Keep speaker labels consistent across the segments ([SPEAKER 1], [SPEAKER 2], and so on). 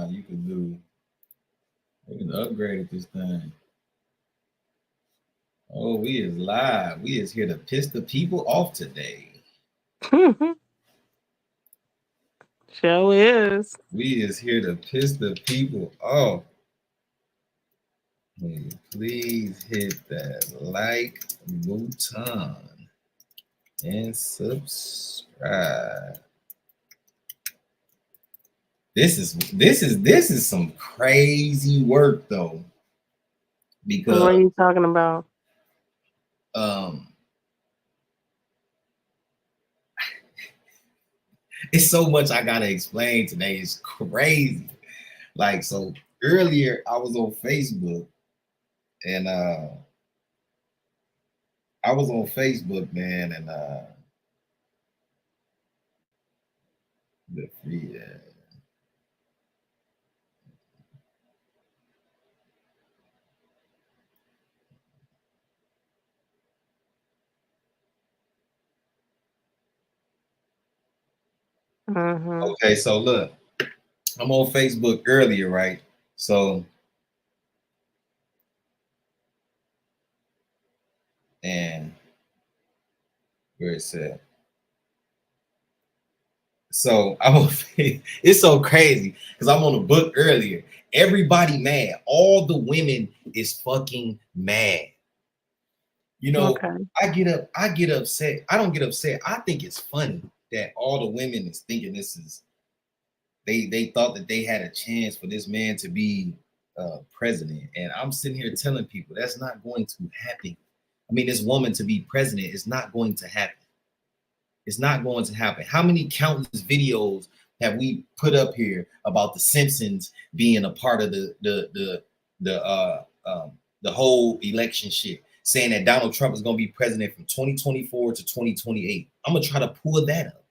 [SPEAKER 1] you can upgrade this thing. Oh, we is live. We is here to piss the people off today.
[SPEAKER 2] Show is.
[SPEAKER 1] We is here to piss the people off. Please hit that like button and subscribe. This is some crazy work though, because
[SPEAKER 2] what are you talking about?
[SPEAKER 1] It's so much I gotta explain today. It's crazy. Like, so earlier I was on Facebook and man, and the free Okay, so look, I'm on Facebook earlier, right? So, and where it said, so I'm on, it's so crazy because I'm on a book earlier. Everybody mad. All the women is fucking mad. You know, I get upset. I don't get upset. I think it's funny that all the women is thinking this is, they thought that they had a chance for this man to be president. And I'm sitting here telling people that's not going to happen. I mean, this woman to be president is not going to happen. It's not going to happen. How many countless videos have we put up here about the Simpsons being a part of the whole election shit, saying that Donald Trump is going to be president from 2024 to 2028? I'm gonna try to pull that up.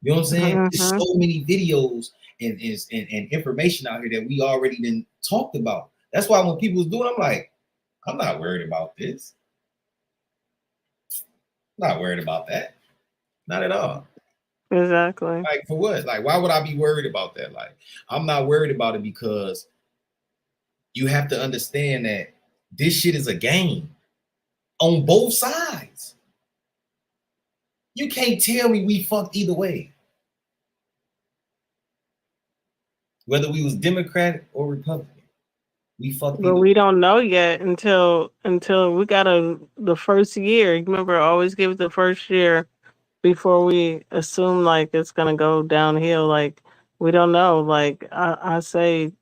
[SPEAKER 1] You know what I'm saying? There's so many videos and information out here that we already been talked about. That's why when people was doing, I'm like, I'm not worried about this. I'm not worried about that. Not at all.
[SPEAKER 2] Exactly.
[SPEAKER 1] Like, for what? Like, why would I be worried about that? Like, I'm not worried about it because you have to understand that this shit is a game on both sides. You can't tell me we fucked either way. Whether we was Democratic or Republican, we fucked.
[SPEAKER 2] But we don't know yet until we got the first year. Remember, always give it the first year before we assume like it's gonna go downhill. Like, we don't know. Like, I say,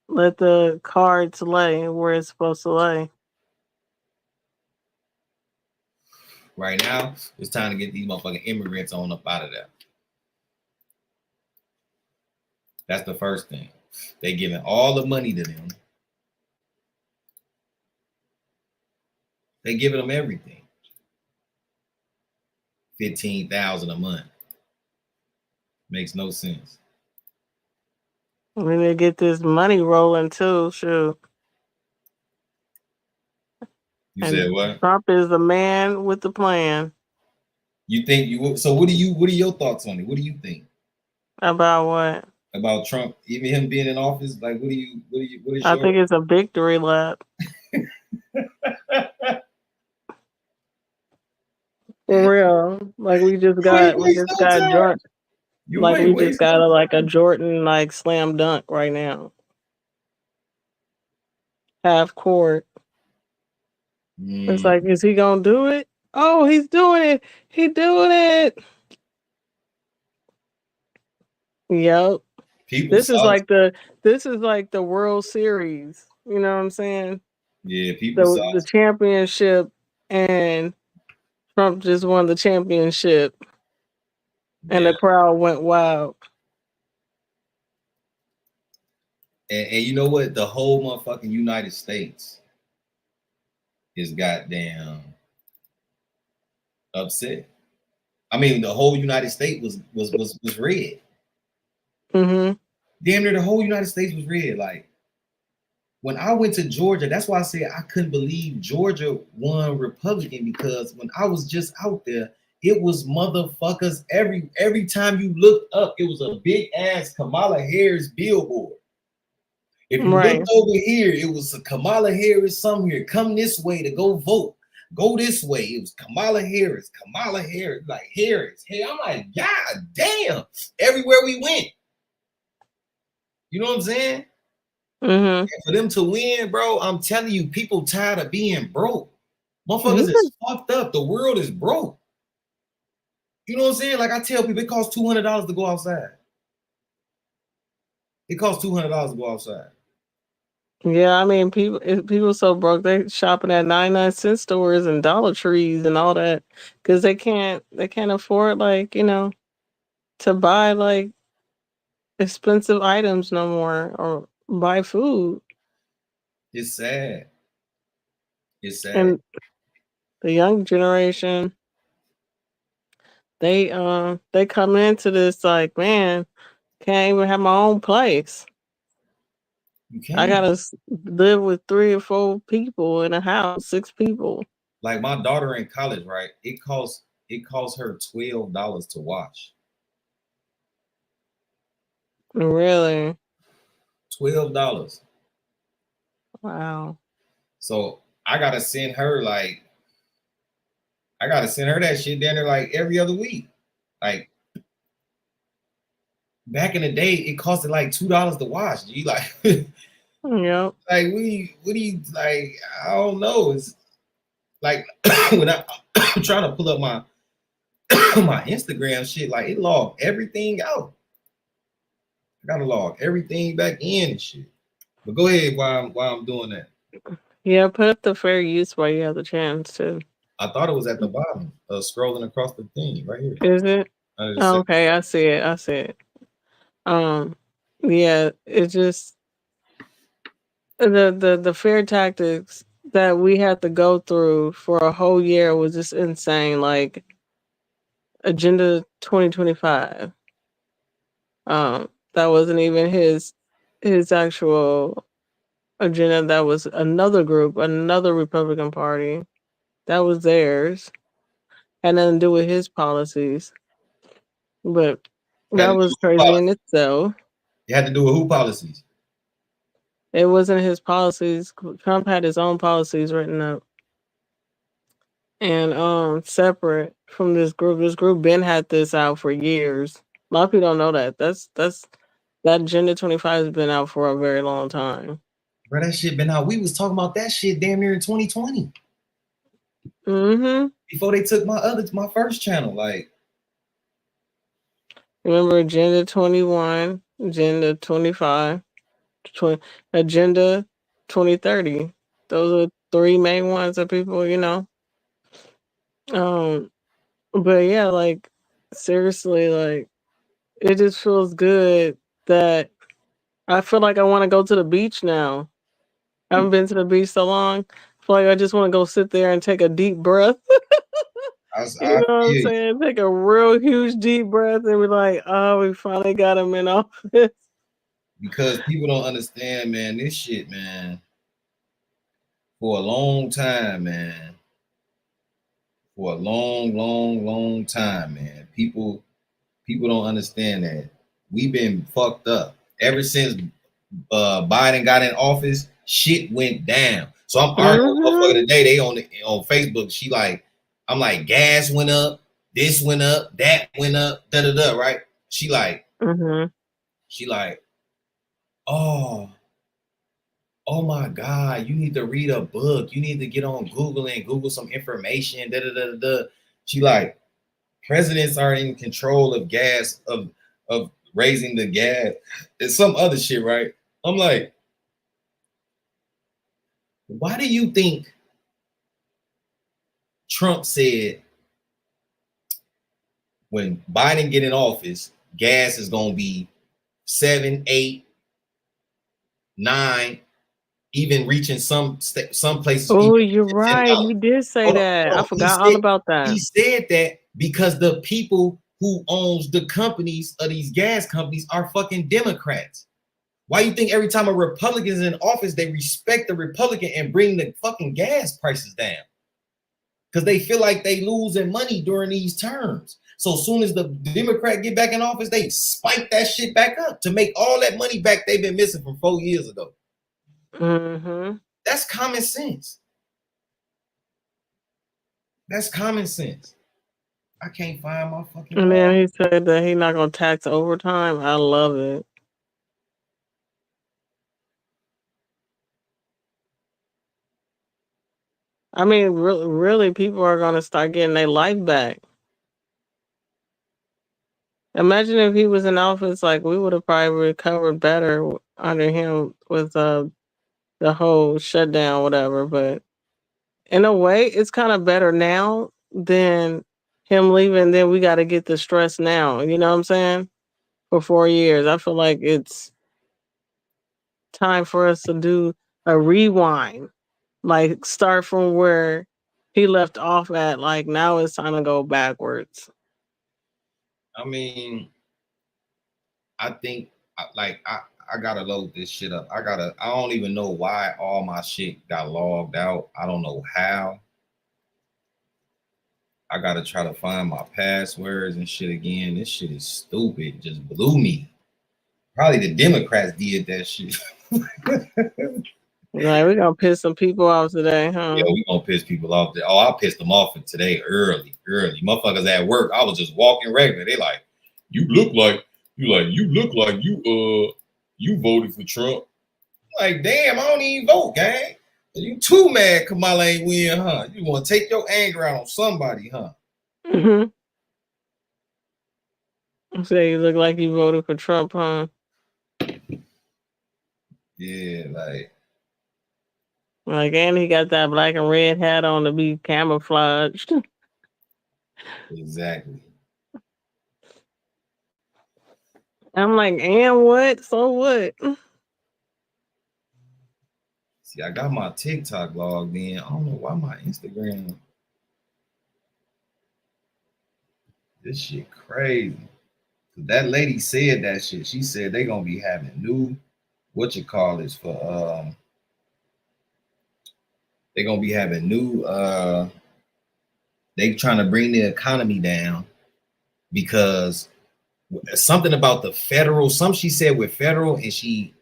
[SPEAKER 2] let the cards lay where it's supposed to lay.
[SPEAKER 1] Right now, it's time to get these motherfucking immigrants on up out of there. That's the first thing. They giving all the money to them. They giving them everything. 15,000 a month. Makes no sense.
[SPEAKER 2] We need to get this money rolling too. Shoot.
[SPEAKER 1] You said what?
[SPEAKER 2] Trump is the man with the plan.
[SPEAKER 1] You think you? So what are your thoughts on it? What do you think
[SPEAKER 2] about what?
[SPEAKER 1] About Trump, even him being in office? Like, what is
[SPEAKER 2] I think it's a victory lap. For real. Like, we just got drunk. Like, we just got a Jordan like slam dunk right now. Half court. It's like, is he gonna do it? Oh, he's doing it. He doing it. Yep. This is like the World Series. You know what I'm saying?
[SPEAKER 1] Yeah, people saw
[SPEAKER 2] the championship, and Trump just won the championship. And the crowd went wild.
[SPEAKER 1] And you know what? The whole motherfucking United States is goddamn upset. I mean, the whole United States was red.
[SPEAKER 2] Mm-hmm.
[SPEAKER 1] Damn near the whole United States was red. Like, when I went to Georgia, that's why I said I couldn't believe Georgia won Republican, because when I was just out there, It was motherfuckers every time you looked up, it was a big ass Kamala Harris billboard. If you looked over here, it was a Kamala Harris somewhere. Come this way to go vote. Go this way. It was Kamala Harris. Like Harris. Hey, I'm like, God damn. Everywhere we went. You know what I'm saying?
[SPEAKER 2] Mm-hmm.
[SPEAKER 1] For them to win, bro, I'm telling you, people tired of being broke. Motherfuckers is fucked up. The world is broke. You know what I'm saying? Like I tell people, it costs $200 to go outside. It costs $200 to go outside.
[SPEAKER 2] Yeah, I mean, people so broke they shopping at 99-cent stores and Dollar Trees and all that because they can't afford, like, you know, to buy like expensive items no more or buy food.
[SPEAKER 1] It's sad. It's sad.
[SPEAKER 2] And the young generation, they come into this like, man, can't even have my own place.
[SPEAKER 1] You can't.
[SPEAKER 2] I gotta live with 3 or 4 people in a house, 6 people.
[SPEAKER 1] Like my daughter in college, right? It costs her $12 to wash.
[SPEAKER 2] Really?
[SPEAKER 1] $12.
[SPEAKER 2] Wow.
[SPEAKER 1] So I gotta send her that shit down there like every other week. Like back in the day, it costed like $2 to wash. You like,
[SPEAKER 2] yep.
[SPEAKER 1] Like what do you like? I don't know. It's like when I'm trying to pull up my my Instagram shit, like it logged everything out. I gotta log everything back in and shit. But go ahead while I'm doing that.
[SPEAKER 2] Yeah, put up the fair use while you have the chance to.
[SPEAKER 1] I thought it was at the bottom, scrolling across the thing right here.
[SPEAKER 2] Is it? Oh, okay, I see it. Yeah, it just the fair tactics that we had to go through for a whole year was just insane. Like Agenda 2025. That wasn't even his actual agenda. That was another group, another Republican Party. That was theirs. Had nothing to do with his policies. But that was crazy in itself.
[SPEAKER 1] It had to do with who policies?
[SPEAKER 2] It wasn't his policies. Trump had his own policies written up. And separate from this group. This group been had this out for years. A lot of people don't know that. That Agenda 25 has been out for a very long time.
[SPEAKER 1] Bro, that shit been out. We was talking about that shit damn near in 2020.
[SPEAKER 2] Mm-hmm.
[SPEAKER 1] Before they took my first channel, like.
[SPEAKER 2] Remember Agenda 21, Agenda 25, Agenda 2030. Those are 3 main ones that people, you know. But yeah, like seriously, like it just feels good that I feel like I want to go to the beach now. I haven't been to the beach so long. I feel like I just want to go sit there and take a deep breath. You know what I'm saying? Take a real huge deep breath and be like, oh, we finally got him in office.
[SPEAKER 1] Because people don't understand, man, this shit, man. For a long time, man. For a long time, man. People don't understand that. We've been fucked up. Ever since Biden got in office, shit went down. So I'm arguing with motherfucker today. They on Facebook. She like, I'm like, gas went up, this went up, that went up, right? She like, she like, oh my God, you need to read a book. You need to get on Google and Google some information. She like, presidents are in control of gas, of raising the gas. It's some other shit, right? I'm like, why do you think Trump said when Biden get in office, gas is gonna be 7, 8, 9, even reaching some places.
[SPEAKER 2] Oh, you're right. He did say that. I forgot all about that.
[SPEAKER 1] He said that because the people who owns the companies of these gas companies are fucking Democrats. Why you think every time a Republican is in office, they respect the Republican and bring the fucking gas prices down? because they feel like they losing money during these terms. So as soon as the Democrat get back in office, they spike that shit back up to make all that money back they've been missing from 4 years ago.
[SPEAKER 2] Mm-hmm.
[SPEAKER 1] That's common sense. That's common sense. I can't find my fucking.
[SPEAKER 2] And then he said that he's not gonna tax overtime. I love it. I mean, really, people are gonna start getting their life back. Imagine if he was in office, like we would have probably recovered better under him with the whole shutdown, whatever. But in a way, it's kind of better now than him leaving. Then we got to get the stress now. You know what I'm saying? For 4 years, I feel like it's time for us to do a rewind, like start from where he left off at. Like now it's time to go backwards.
[SPEAKER 1] I mean, I think like I gotta load this shit up. I don't even know why all my shit got logged out. I don't know how. I gotta try to find my passwords and shit again. This shit is stupid. It just blew me. Probably the Democrats did that shit.
[SPEAKER 2] Like we're gonna piss some people off today, huh?
[SPEAKER 1] Yeah, we gonna piss people off. Oh, I pissed them off today early. Motherfuckers at work. I was just walking regular. They like, you look like you voted for Trump. Like, damn, I don't even vote, gang. You too mad Kamala ain't win, huh? You want to take your anger out on somebody, huh?
[SPEAKER 2] Mm-hmm. Say you look like you voted for Trump, huh?
[SPEAKER 1] Yeah,
[SPEAKER 2] like, and he got that black and red hat on to be camouflaged.
[SPEAKER 1] Exactly.
[SPEAKER 2] I'm like, and what? So what?
[SPEAKER 1] See, I got my TikTok logged in. I don't know why my Instagram. This shit crazy. That lady said that shit. She said they gonna be having new for they gonna be having new they trying to bring the economy down because something about the federal, she said with federal, and she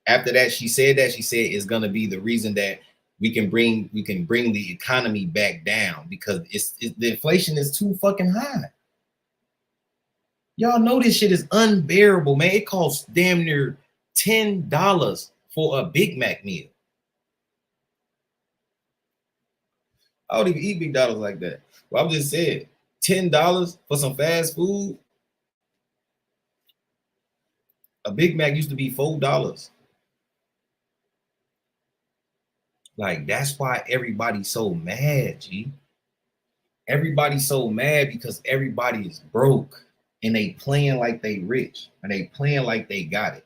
[SPEAKER 1] after that she said it's gonna be the reason that we can bring the economy back down because the inflation is too fucking high. Y'all know this shit is unbearable, man. It costs damn near $10 for a Big Mac meal. I don't even eat McDonald's like that. Well, I'm just saying, $10 for some fast food. A Big Mac used to be $4. Like, that's why everybody's so mad, G. Everybody's so mad because everybody is broke and they playing like they rich and they playing like they got it.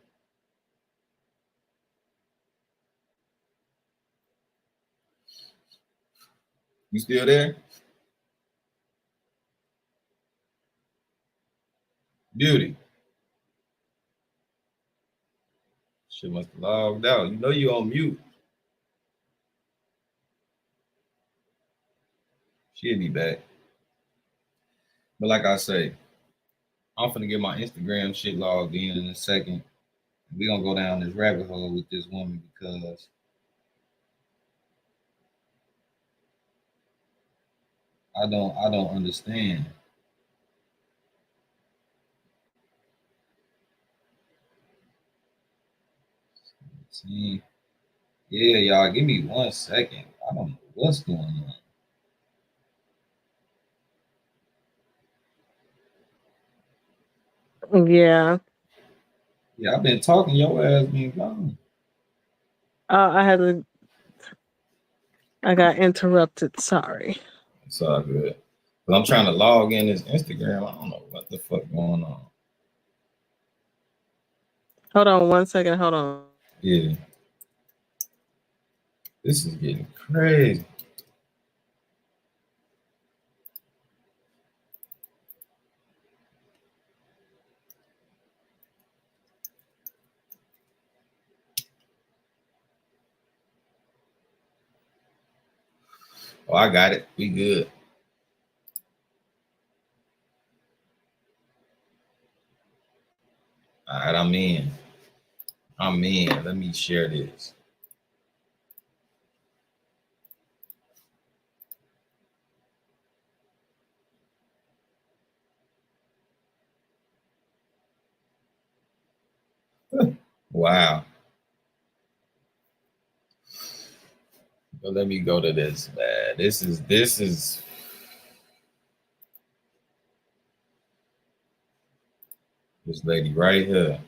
[SPEAKER 1] You still there? Beauty. Shit must have logged out. You know you on mute. She'll be back. But like I say, I'm finna get my Instagram shit logged in a second. We're gonna go down this rabbit hole with this woman because I don't understand. See, yeah, y'all, give me 1 second. I don't know what's going
[SPEAKER 2] on. Yeah.
[SPEAKER 1] Yeah, I've been talking. Your ass been gone.
[SPEAKER 2] I got interrupted. Sorry.
[SPEAKER 1] It's all good. But I'm trying to log in this Instagram. I don't know what the fuck going on.
[SPEAKER 2] Hold on 1 second. Hold on.
[SPEAKER 1] Yeah. This is getting crazy. Oh, I got it. We good. All right, I'm in. I'm in. Let me share this. Wow. But let me go to this, man. This is this lady right here.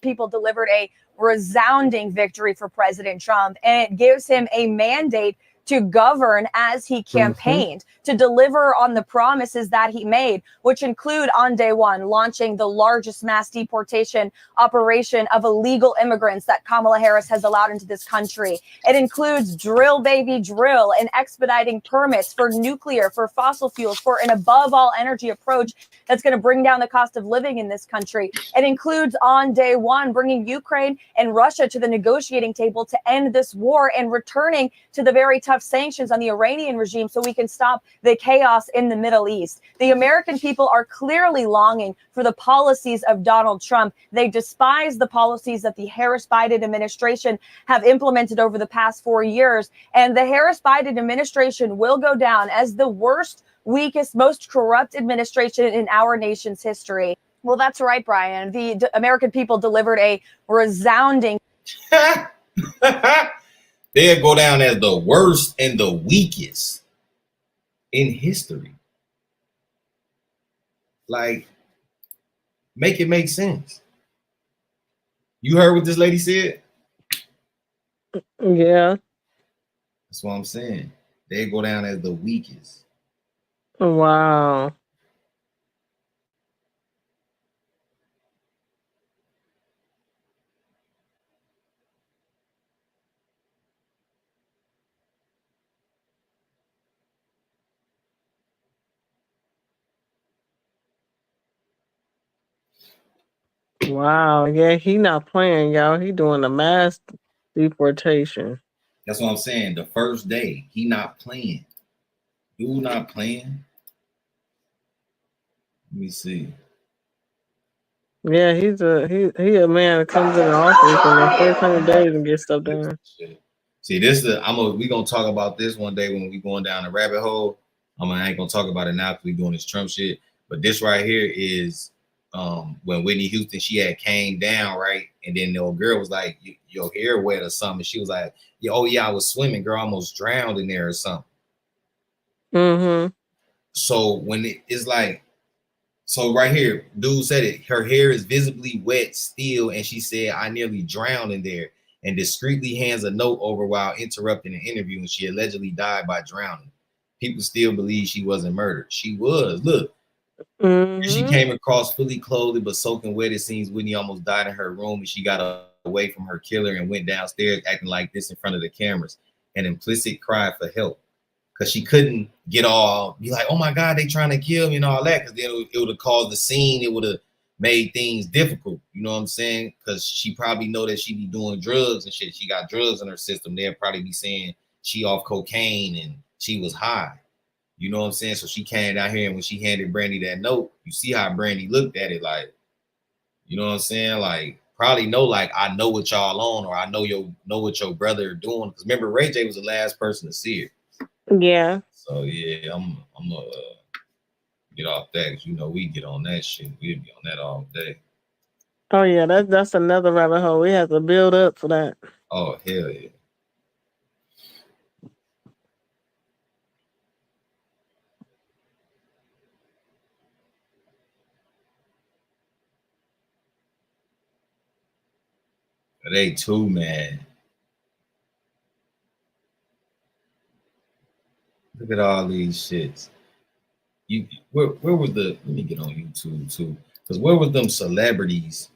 [SPEAKER 3] People delivered a resounding victory for President Trump, and it gives him a mandate to govern as he campaigned, to deliver on the promises that he made, which include on day one, launching the largest mass deportation operation of illegal immigrants that Kamala Harris has allowed into this country. It includes drill, baby, drill, and expediting permits for nuclear, for fossil fuels, for an above all energy approach that's going to bring down the cost of living in this country. It includes on day one, bringing Ukraine and Russia to the negotiating table to end this war and returning to the very tough sanctions on the Iranian regime so we can stop the chaos in the Middle East. The American people are clearly longing for the policies of Donald Trump. They despise the policies that the Harris-Biden administration have implemented over the past 4 years. And the Harris-Biden administration will go down as the worst, weakest, most corrupt administration in our nation's history. Well, that's right, Brian. The American people delivered a resounding.
[SPEAKER 1] They'll go down as the worst and the weakest in history. Like, make it make sense. You heard what this lady said?
[SPEAKER 2] Yeah.
[SPEAKER 1] That's what I'm saying. They go down as the weakest.
[SPEAKER 2] Wow. Wow. Yeah, he not playing, y'all. He doing a mass deportation.
[SPEAKER 1] That's what I'm saying. The first day, he not playing. Dude not playing. Let me see.
[SPEAKER 2] Yeah, he a man that comes in the office in the first 100 days and gets stuff done.
[SPEAKER 1] See, we gonna talk about this one day when we going down the rabbit hole. I ain't gonna talk about it now because we doing this Trump shit. But this right here is when Whitney Houston, she had came down, right? And then the old girl was like, your hair wet or something. She was like, yeah, oh yeah, I was swimming, girl, I almost drowned in there or something.
[SPEAKER 2] Mm-hmm.
[SPEAKER 1] So when it's like, so right here, dude said it, her hair is visibly wet still, and she said, I nearly drowned in there, and discreetly hands a note over while interrupting an interview, and she allegedly died by drowning. People still believe she wasn't murdered. She was. Look, she came across fully clothed but soaking wet. It seems Whitney almost died in her room, and she got away from her killer and went downstairs acting like this in front of the cameras. An implicit cry for help, because she couldn't be like, oh my God, they trying to kill me and all that, because then it would have caused the scene. It would have made things difficult. You know what I'm saying? Because she probably know that she be doing drugs and shit. She got drugs in her system. They'll probably be saying she off cocaine and she was high. You know what I'm saying? So she came down here, and when she handed Brandy that note, you see how Brandy looked at it, like, you know what I'm saying? Like, probably know, like, I know what y'all on, or I know what your brother doing. Because remember, Ray J was the last person to see her.
[SPEAKER 2] Yeah.
[SPEAKER 1] So yeah, I'm gonna get off that, because you know we get on that shit. We'll be on that all day.
[SPEAKER 2] Oh yeah, that's another rabbit hole. We have to build up for that.
[SPEAKER 1] Oh hell yeah. They too, man. Look at all these shits. Where was the, let me get on YouTube too, because where was them celebrities?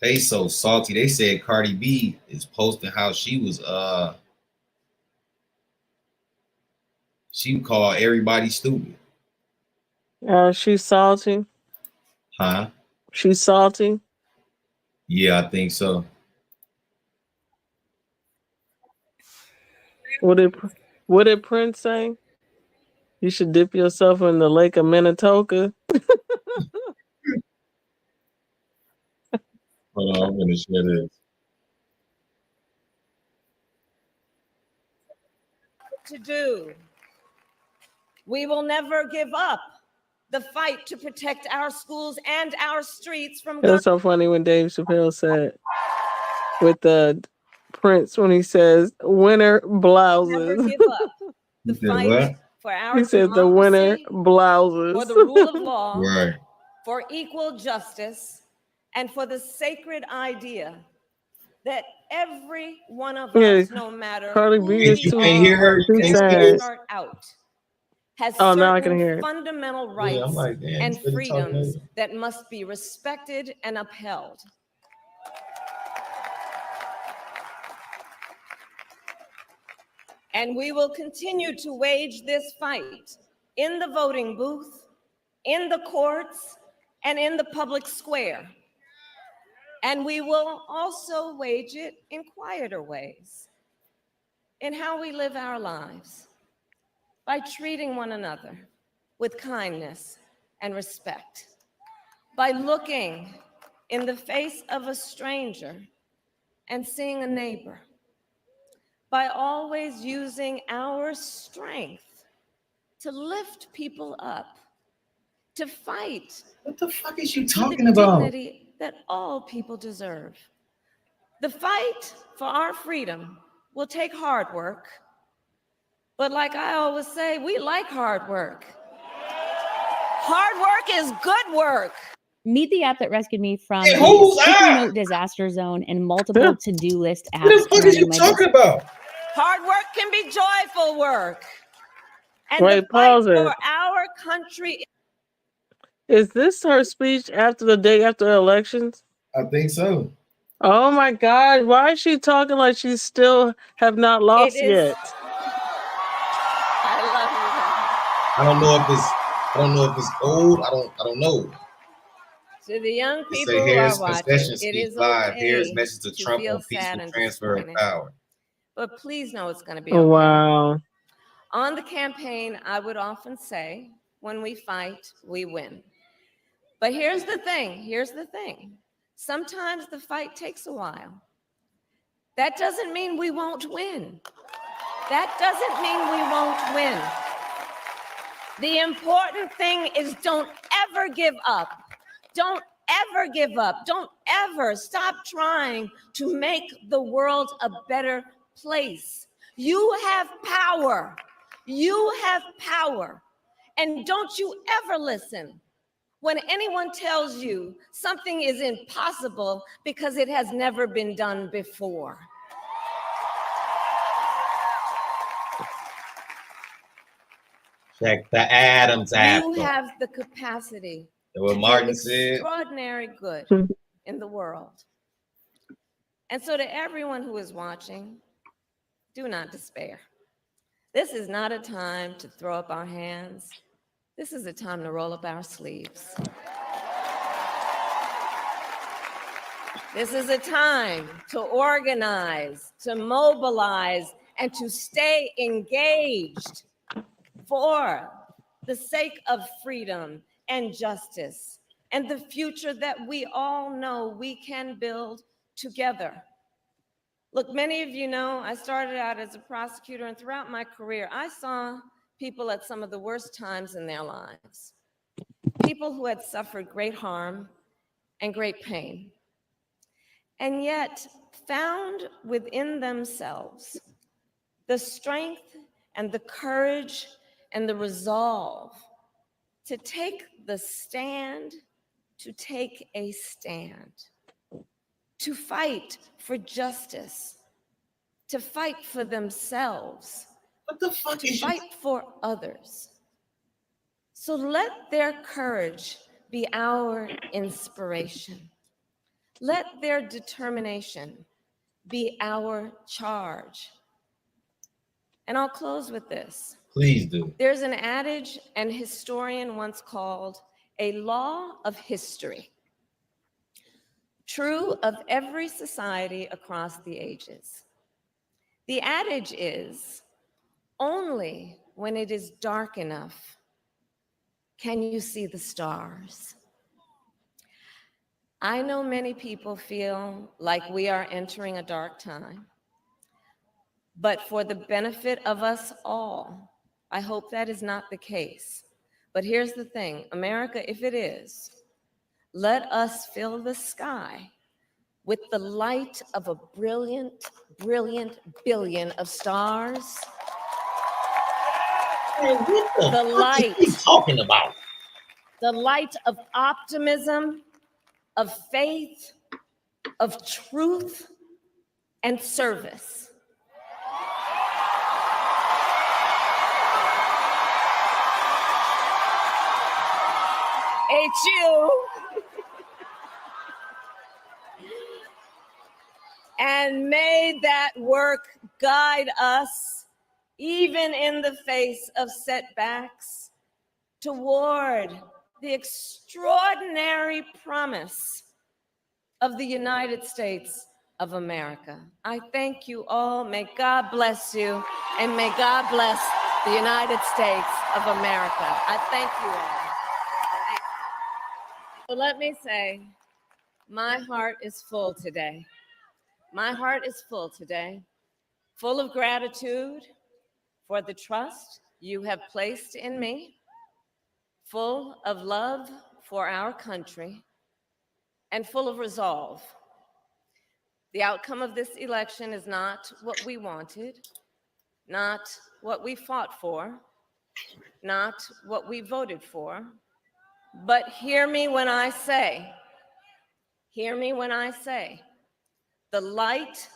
[SPEAKER 1] They so salty. They said Cardi B is posting how she was she called everybody stupid.
[SPEAKER 2] She's salty.
[SPEAKER 1] Huh?
[SPEAKER 2] She's salty.
[SPEAKER 1] Yeah, I think so.
[SPEAKER 2] What did Prince say? You should dip yourself in the lake of Minnetonka.
[SPEAKER 1] Hold on, I'm gonna share this.
[SPEAKER 4] To do. We will never give up the fight to protect our schools and our streets from
[SPEAKER 2] It was so funny when Dave Chappelle said with the Prince when he says winter blouses.
[SPEAKER 4] Never give up the fight for our
[SPEAKER 2] He said the winter blouses.
[SPEAKER 4] for the rule of law,
[SPEAKER 1] Right.
[SPEAKER 4] for equal justice, and for the sacred idea that every one of us, no matter
[SPEAKER 2] Cardi
[SPEAKER 4] who
[SPEAKER 2] B
[SPEAKER 4] we
[SPEAKER 2] is
[SPEAKER 1] You
[SPEAKER 2] too
[SPEAKER 1] can't hear her? You can't see this?
[SPEAKER 4] start out, has
[SPEAKER 2] Oh, now I can
[SPEAKER 4] certain
[SPEAKER 2] hear it.
[SPEAKER 4] fundamental
[SPEAKER 1] Yeah,
[SPEAKER 4] rights
[SPEAKER 1] I'm like, damn,
[SPEAKER 4] and
[SPEAKER 1] he's really talking
[SPEAKER 4] freedoms
[SPEAKER 1] later.
[SPEAKER 4] that must be respected and upheld. And we will continue to wage this fight in the voting booth, in the courts, and in the public square. And we will also wage it in quieter ways, in how we live our lives, by treating one another with kindness and respect, by looking in the face of a stranger and seeing a neighbor, by always using our strength to lift people up, to fight.
[SPEAKER 1] What the fuck is you
[SPEAKER 4] for
[SPEAKER 1] talking
[SPEAKER 4] the
[SPEAKER 1] about?
[SPEAKER 4] dignity that all people deserve. The fight for our freedom will take hard work, but like I always say, we like hard work. Hard work is good work.
[SPEAKER 5] Meet the app that rescued me from
[SPEAKER 1] Hey,
[SPEAKER 5] the
[SPEAKER 1] who's
[SPEAKER 5] sticky
[SPEAKER 1] that?
[SPEAKER 5] note disaster zone and multiple to-do list apps.
[SPEAKER 1] What the fuck is you
[SPEAKER 5] surrounding my
[SPEAKER 1] talking about?
[SPEAKER 4] Hard work can be joyful work. And
[SPEAKER 2] Wait,
[SPEAKER 4] the fight
[SPEAKER 2] pause it.
[SPEAKER 4] for our country.
[SPEAKER 2] Is this her speech after the day after the elections?
[SPEAKER 1] I think so.
[SPEAKER 2] Oh my God! Why is she talking like she still have not lost
[SPEAKER 4] It is-
[SPEAKER 2] yet?
[SPEAKER 4] I love you.
[SPEAKER 1] I don't know if it's old. I don't know.
[SPEAKER 4] To the young
[SPEAKER 1] It
[SPEAKER 4] people
[SPEAKER 1] say
[SPEAKER 4] who
[SPEAKER 1] Harris
[SPEAKER 4] are watching,
[SPEAKER 1] concession
[SPEAKER 4] it
[SPEAKER 1] speech
[SPEAKER 4] is
[SPEAKER 1] live.
[SPEAKER 4] okay
[SPEAKER 1] Harris message to
[SPEAKER 4] to
[SPEAKER 1] Trump
[SPEAKER 4] feel
[SPEAKER 1] on
[SPEAKER 4] sad
[SPEAKER 1] peaceful
[SPEAKER 4] and
[SPEAKER 1] transfer of
[SPEAKER 4] disappointed.
[SPEAKER 1] power.
[SPEAKER 4] But please know it's going to be
[SPEAKER 2] Oh
[SPEAKER 4] okay.
[SPEAKER 2] wow!
[SPEAKER 4] On the campaign, I would often say, when we fight, we win. But here's the thing. Sometimes the fight takes a while. That doesn't mean we won't win. That doesn't mean we won't win. The important thing is don't ever give up. Don't ever give up. Don't ever stop trying to make the world a better place. You have power. You have power. And don't you ever listen when anyone tells you something is impossible because it has never been done before.
[SPEAKER 1] Check the Adams apple.
[SPEAKER 4] You have the capacity
[SPEAKER 1] And what
[SPEAKER 4] to
[SPEAKER 1] Martin
[SPEAKER 4] do
[SPEAKER 1] said.
[SPEAKER 4] extraordinary good in the world. And so to everyone who is watching, do not despair. This is not a time to throw up our hands. This is a time to roll up our sleeves. This is a time to organize, to mobilize, and to stay engaged for the sake of freedom and justice and the future that we all know we can build together. Look, many of you know I started out as a prosecutor, and throughout my career, I saw people at some of the worst times in their lives. People who had suffered great harm and great pain, and yet found within themselves the strength and the courage and the resolve to take the stand, to take a stand, to fight for justice, to fight for themselves,
[SPEAKER 1] What the fuck
[SPEAKER 4] to
[SPEAKER 1] is
[SPEAKER 4] fight for others. So let their courage be our inspiration. Let their determination be our charge. And I'll close with this.
[SPEAKER 1] Please do.
[SPEAKER 4] There's an adage an historian once called a law of history, true of every society across the ages. The adage is Only when it is dark enough can you see the stars. I know many people feel like we are entering a dark time, but for the benefit of us all, I hope that is not the case. But here's the thing, America, if it is, let us fill the sky with the light of a brilliant, brilliant billion of stars.
[SPEAKER 1] Man, what
[SPEAKER 4] The light.
[SPEAKER 1] What are you talking about?
[SPEAKER 4] The light of optimism, of faith, of truth, and service. HU. And may that work guide us, even in the face of setbacks, toward the extraordinary promise of the United States of America. I thank you all. May God bless you, and may God bless the United States of America. I thank you all. So let me say, my heart is full today. My heart is full today, full of gratitude for the trust you have placed in me, full of love for our country, and full of resolve. The outcome of this election is not what we wanted, not what we fought for, not what we voted for, but hear me when I say, the light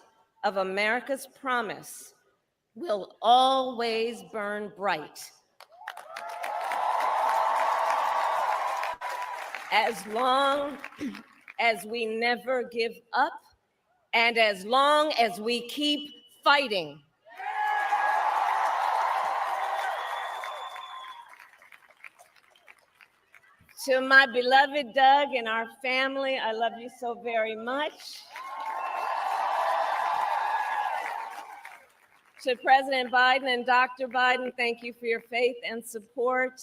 [SPEAKER 4] of America's promise will always burn bright. As long as we never give up, and as long as we keep fighting. To my beloved Doug and our family, I love you so very much. To President Biden and Dr. Biden, thank you for your faith and support.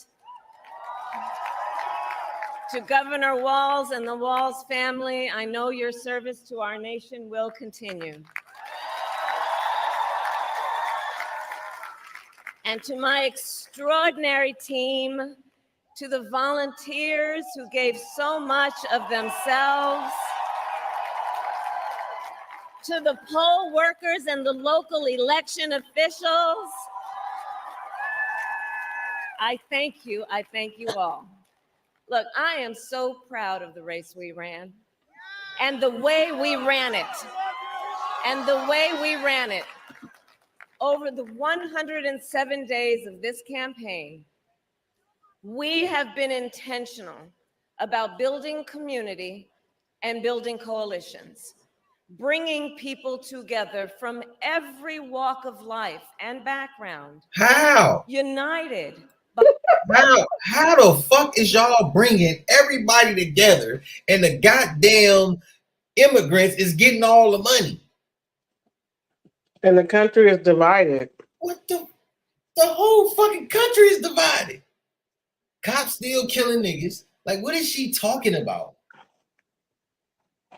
[SPEAKER 4] To Governor Walz and the Walz family, I know your service to our nation will continue. And to my extraordinary team, to the volunteers who gave so much of themselves, to the poll workers and the local election officials, I thank you all. Look, I am so proud of the race we ran and the way we ran it. Over the 107 days of this campaign, we have been intentional about building community and building coalitions, bringing people together from every walk of life and background.
[SPEAKER 1] How?
[SPEAKER 4] United.
[SPEAKER 1] How the fuck is y'all bringing everybody together and the goddamn immigrants is getting all the money?
[SPEAKER 2] And the country is divided.
[SPEAKER 1] What the whole fucking country is divided. Cops still killing niggas. Like, what is she talking about?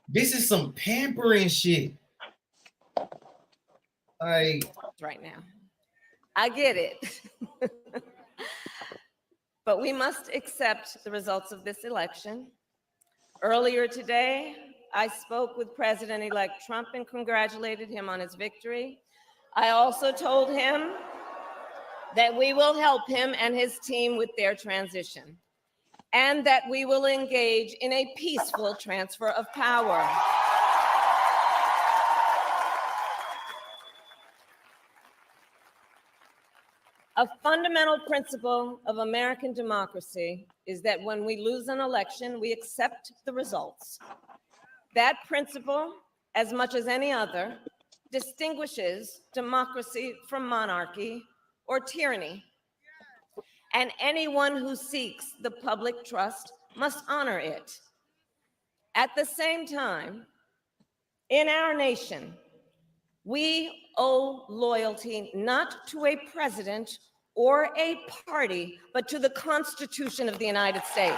[SPEAKER 1] This is some pampering shit. Like,
[SPEAKER 4] right now. I get it. But we must accept the results of this election. Earlier today, I spoke with President-elect Trump and congratulated him on his victory. I also told him that we will help him and his team with their transition, and that we will engage in a peaceful transfer of power. A fundamental principle of American democracy is that when we lose an election, we accept the results. That principle, as much as any other, distinguishes democracy from monarchy or tyranny. And anyone who seeks the public trust must honor it. At the same time, in our nation, We owe loyalty not to a president or a party, but to the Constitution of the United States.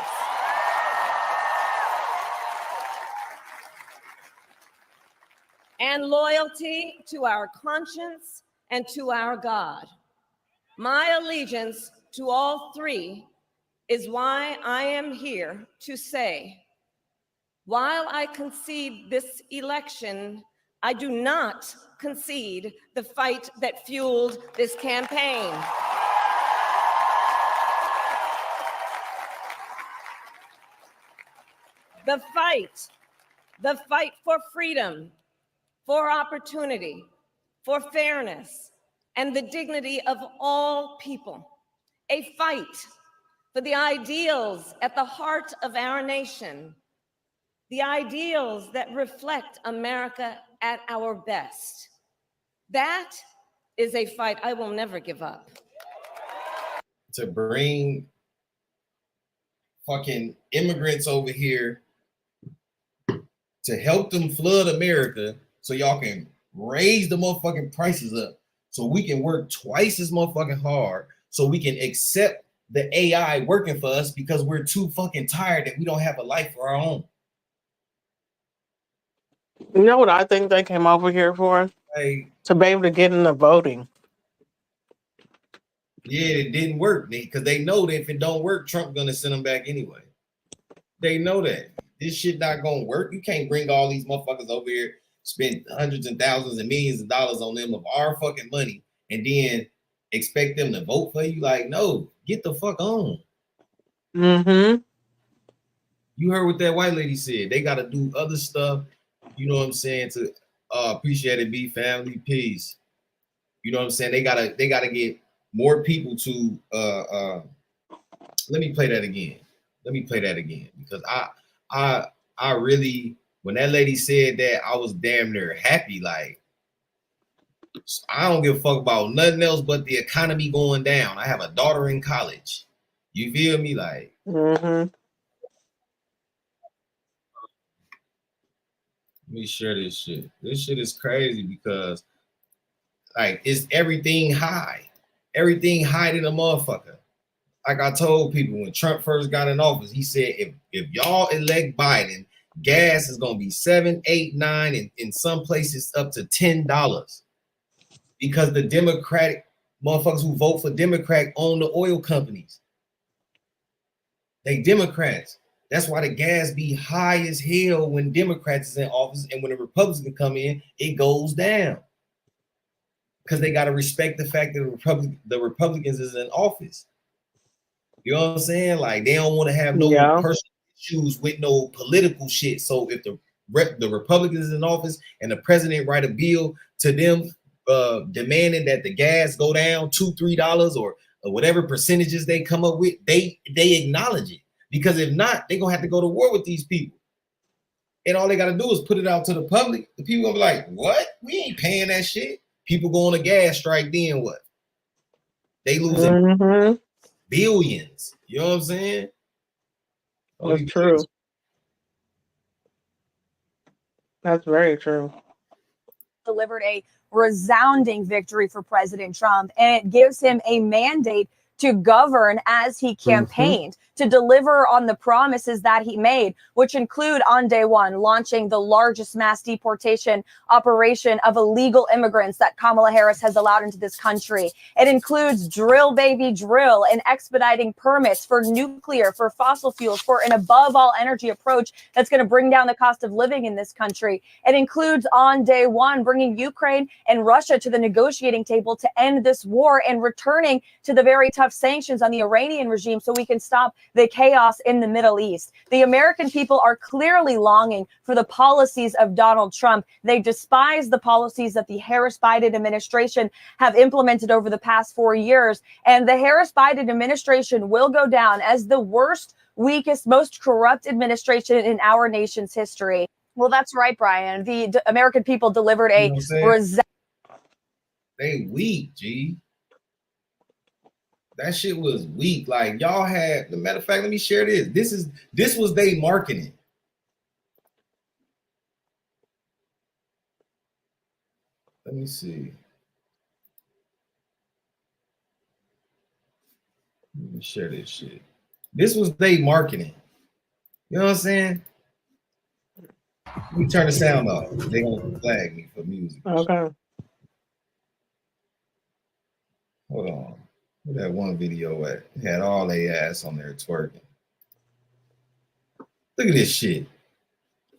[SPEAKER 4] And loyalty to our conscience and to our God. My allegiance to all three is why I am here to say, while I concede this election, I do not concede the fight that fueled this campaign. The fight for freedom, for opportunity, for fairness, and the dignity of all people. A fight for the ideals at the heart of our nation, the ideals that reflect America at our best. That is a fight I will never give up.
[SPEAKER 1] To bring fucking immigrants over here to help them flood America so y'all can raise the motherfucking prices up so we can work twice as motherfucking hard so we can accept the AI working for us because we're too fucking tired that we don't have a life for our own.
[SPEAKER 2] You know what I think they came over here for?
[SPEAKER 1] Like,
[SPEAKER 2] to be able to get into voting.
[SPEAKER 1] Yeah, it didn't work because they know that if it don't work, Trump gonna send them back anyway. They know that this shit not gonna work. You can't bring all these motherfuckers over here, spend hundreds and thousands and millions of dollars on them of our fucking money, and then expect them to vote for you. Like, no, get the fuck on.
[SPEAKER 2] Mm-hmm.
[SPEAKER 1] You heard what that white lady said. They gotta do other stuff. You know what I'm saying? To appreciate it, be family, peace. You know what I'm saying? They gotta get more people to let me play that again. Let me play that again because I really, when that lady said that, I was damn near happy. Like, I don't give a fuck about nothing else but the economy going down. I have a daughter in college. You feel me? Like,
[SPEAKER 2] Mm-hmm.
[SPEAKER 1] let me share this shit. This shit is crazy because, like, it's everything high. Everything high than a motherfucker. Like I told people when Trump first got in office, he said, if y'all elect Biden, gas is gonna be $7, $8, $9, and in some places up to $10. Because the Democratic motherfuckers who vote for Democrat own the oil companies. They Democrats. That's why the gas be high as hell when Democrats is in office, and when the Republicans come in, it goes down. Because they gotta respect the fact that the Republicans is in office. You know what I'm saying? Like, they don't want to have no personal issues with no political shit. So if the Republicans is in office and the president write a bill to them demanding that the gas go down $2, $3 or whatever percentages they come up with, they acknowledge it. Because if not, they're gonna have to go to war with these people. And all they gotta do is put it out to the public. The people gonna be like, what? We ain't paying that shit. People go on a gas strike, then what? They losing billions. You know what I'm saying?
[SPEAKER 2] That's true. That's very true.
[SPEAKER 3] Delivered a resounding victory for President Trump, and it gives him a mandate to govern as he campaigned, to deliver on the promises that he made, which include on day one, launching the largest mass deportation operation of illegal immigrants that Kamala Harris has allowed into this country. It includes drill, baby, drill, and expediting permits for nuclear, for fossil fuels, for an above all energy approach that's going to bring down the cost of living in this country. It includes on day one, bringing Ukraine and Russia to the negotiating table to end this war and returning to the very tough sanctions on the Iranian regime so we can stop the chaos in the Middle East. The American people are clearly longing for the policies of Donald Trump. They despise the policies that the Harris-Biden administration have implemented over the past 4 years. And the Harris-Biden administration will go down as the worst, weakest, most corrupt administration in our nation's history. Well, that's right, Brian. The American people delivered a
[SPEAKER 1] they weak, G. That shit was weak. Like, y'all had, the matter of fact, let me share this. This was they marketing. Let me see. Let me share this shit. This was they marketing. You know what I'm saying? Let me turn the sound off. They gonna flag me for music.
[SPEAKER 2] Okay.
[SPEAKER 1] Hold on. Where that one video at? It had all they ass on there twerking. Look at this shit.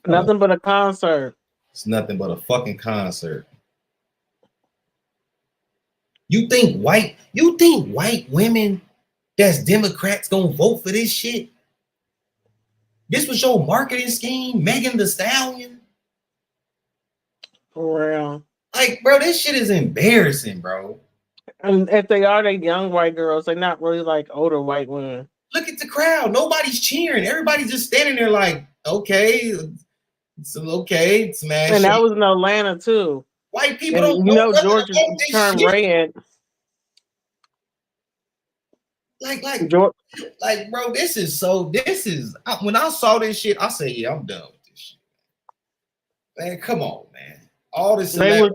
[SPEAKER 2] Nothing but a concert.
[SPEAKER 1] It's nothing but a fucking concert. You think white women that's Democrats gonna vote for this shit? This was your marketing scheme, Megan Thee Stallion?
[SPEAKER 2] For real.
[SPEAKER 1] Like, bro, this shit is embarrassing, bro.
[SPEAKER 2] And if they are, they young white girls. They're not really like older white women.
[SPEAKER 1] Look at the crowd. Nobody's cheering. Everybody's just standing there like, okay, okay, smash.
[SPEAKER 2] And that was in Atlanta too.
[SPEAKER 1] White people
[SPEAKER 2] and
[SPEAKER 1] don't know
[SPEAKER 2] Georgia turned red.
[SPEAKER 1] Like, bro, this is when I saw this shit, I said, yeah, I'm done with this shit. Man, come on, man. All this
[SPEAKER 2] they was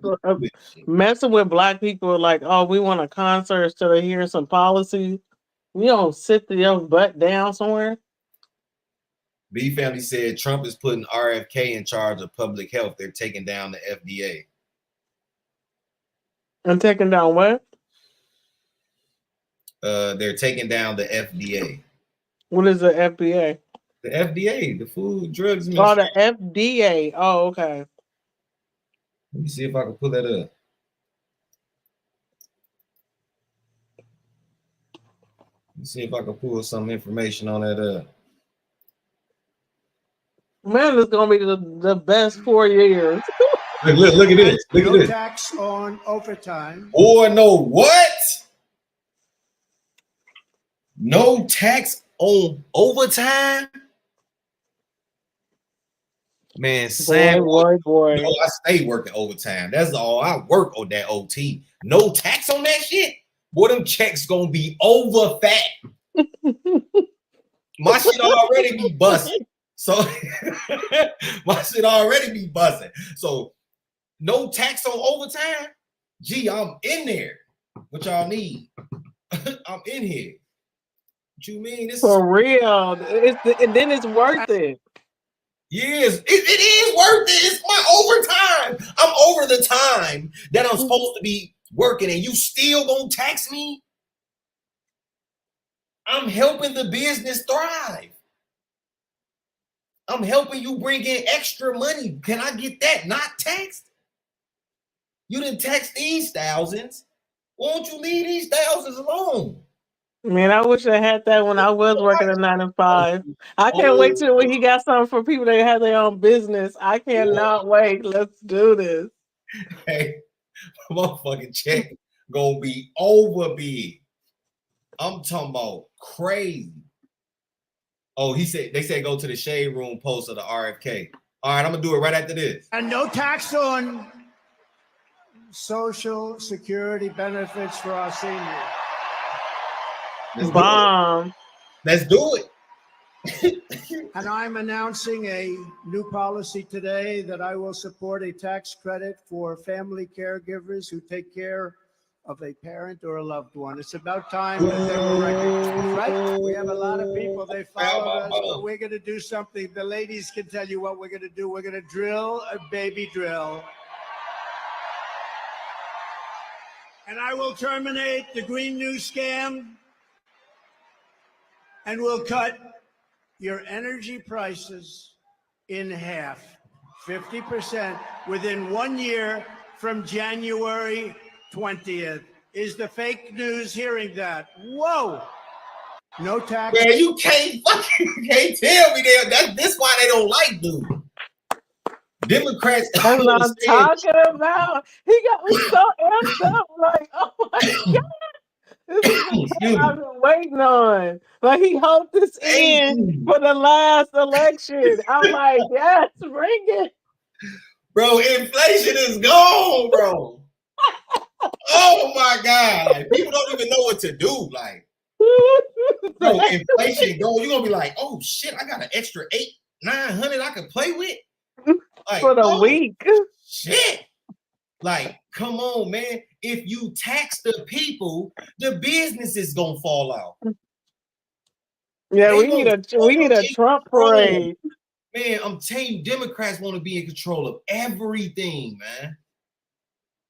[SPEAKER 2] messing with black people like, oh, we want a concert instead of hearing some policy. You don't sit your butt down somewhere.
[SPEAKER 1] B Family said Trump is putting RFK in charge of public health. They're taking down the FDA.
[SPEAKER 2] And taking down what?
[SPEAKER 1] They're taking down the FDA.
[SPEAKER 2] What is the FDA?
[SPEAKER 1] The FDA, the Food Drugs
[SPEAKER 2] Administration. Oh, the FDA. Oh, okay.
[SPEAKER 1] Let me see if I can pull that up. Let me see if I can pull some information on that up.
[SPEAKER 2] Man, it's gonna be the best 4 years.
[SPEAKER 1] Look at this. Look at this.
[SPEAKER 6] No tax on overtime.
[SPEAKER 1] Or no what? No tax on overtime? Man, Sam,
[SPEAKER 2] boy.
[SPEAKER 1] No, I stay working overtime. That's all. I work on that OT. No tax on that shit? Boy, them checks gonna be over fat. My shit already be busting. So my shit already be buzzing. So no tax on overtime. Gee, I'm in there. What y'all need? I'm in here. What you mean? This
[SPEAKER 2] for real. And then it's worth it.
[SPEAKER 1] Yes, it is worth it. It's my overtime. I'm over the time that I'm supposed to be working, and you still gonna tax me? I'm helping the business thrive. I'm helping you bring in extra money. Can I get that not taxed? You didn't tax these thousands. Won't you leave these thousands alone?
[SPEAKER 2] Man, I wish I had that when I was working at 9 to 5. I can't wait till when he got something for people that have their own business. I cannot wait. Let's do this.
[SPEAKER 1] Hey, motherfucking check gonna be over big. I'm talking about crazy. Oh, they said go to the shade room post of the RFK. All right, I'm gonna do it right after this.
[SPEAKER 6] And no tax on Social Security benefits for our seniors.
[SPEAKER 1] Let's do it.
[SPEAKER 6] And I'm announcing a new policy today that I will support a tax credit for family caregivers who take care of a parent or a loved one. It's about time that they were recognized, right? We have a lot of people, they followed us, but we're going to do something. The ladies can tell you what we're going to do. We're going to drill a baby drill. And I will terminate the Green New Scam, and we'll cut your energy prices in half, 50%, within 1 year from January 20th. Is the fake news hearing that? Whoa! No tax.
[SPEAKER 1] Man, you can't tell me that. That's why they don't like dude. Democrats.
[SPEAKER 2] That's what I'm talking about. He got me so amped up. Like, oh my God. This is the thing I've been waiting on. Like, he hoped this in for the last election. I'm like, yes, bring it.
[SPEAKER 1] Bro, inflation is gone, bro. Oh my God. Like, people don't even know what to do. Like, bro, inflation gone. You're gonna be like, oh shit, I got an extra $800-900 I can play with. Like,
[SPEAKER 2] for the week.
[SPEAKER 1] Shit. Like, Come on, man. If you tax the people, the business is gonna fall out.
[SPEAKER 2] Yeah,
[SPEAKER 1] They
[SPEAKER 2] we need a Trump parade.
[SPEAKER 1] Man, I'm telling you, Democrats want to be in control of everything, man.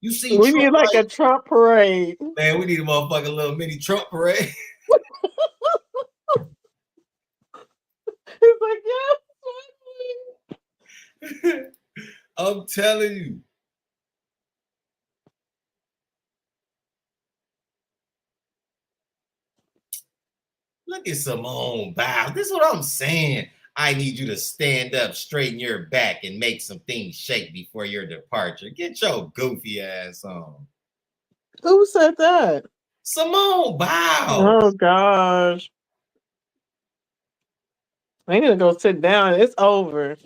[SPEAKER 1] You see,
[SPEAKER 2] we need like a Trump parade.
[SPEAKER 1] Man, we need a motherfucking little mini Trump parade.
[SPEAKER 2] He's like, yeah.
[SPEAKER 1] I'm telling you. Look at Simone Biles. This is what I'm saying. I need you to stand up, straighten your back, and make some things shake before your departure. Get your goofy ass on.
[SPEAKER 2] Who said that?
[SPEAKER 1] Simone Biles.
[SPEAKER 2] Oh gosh. I need to go sit down. It's over.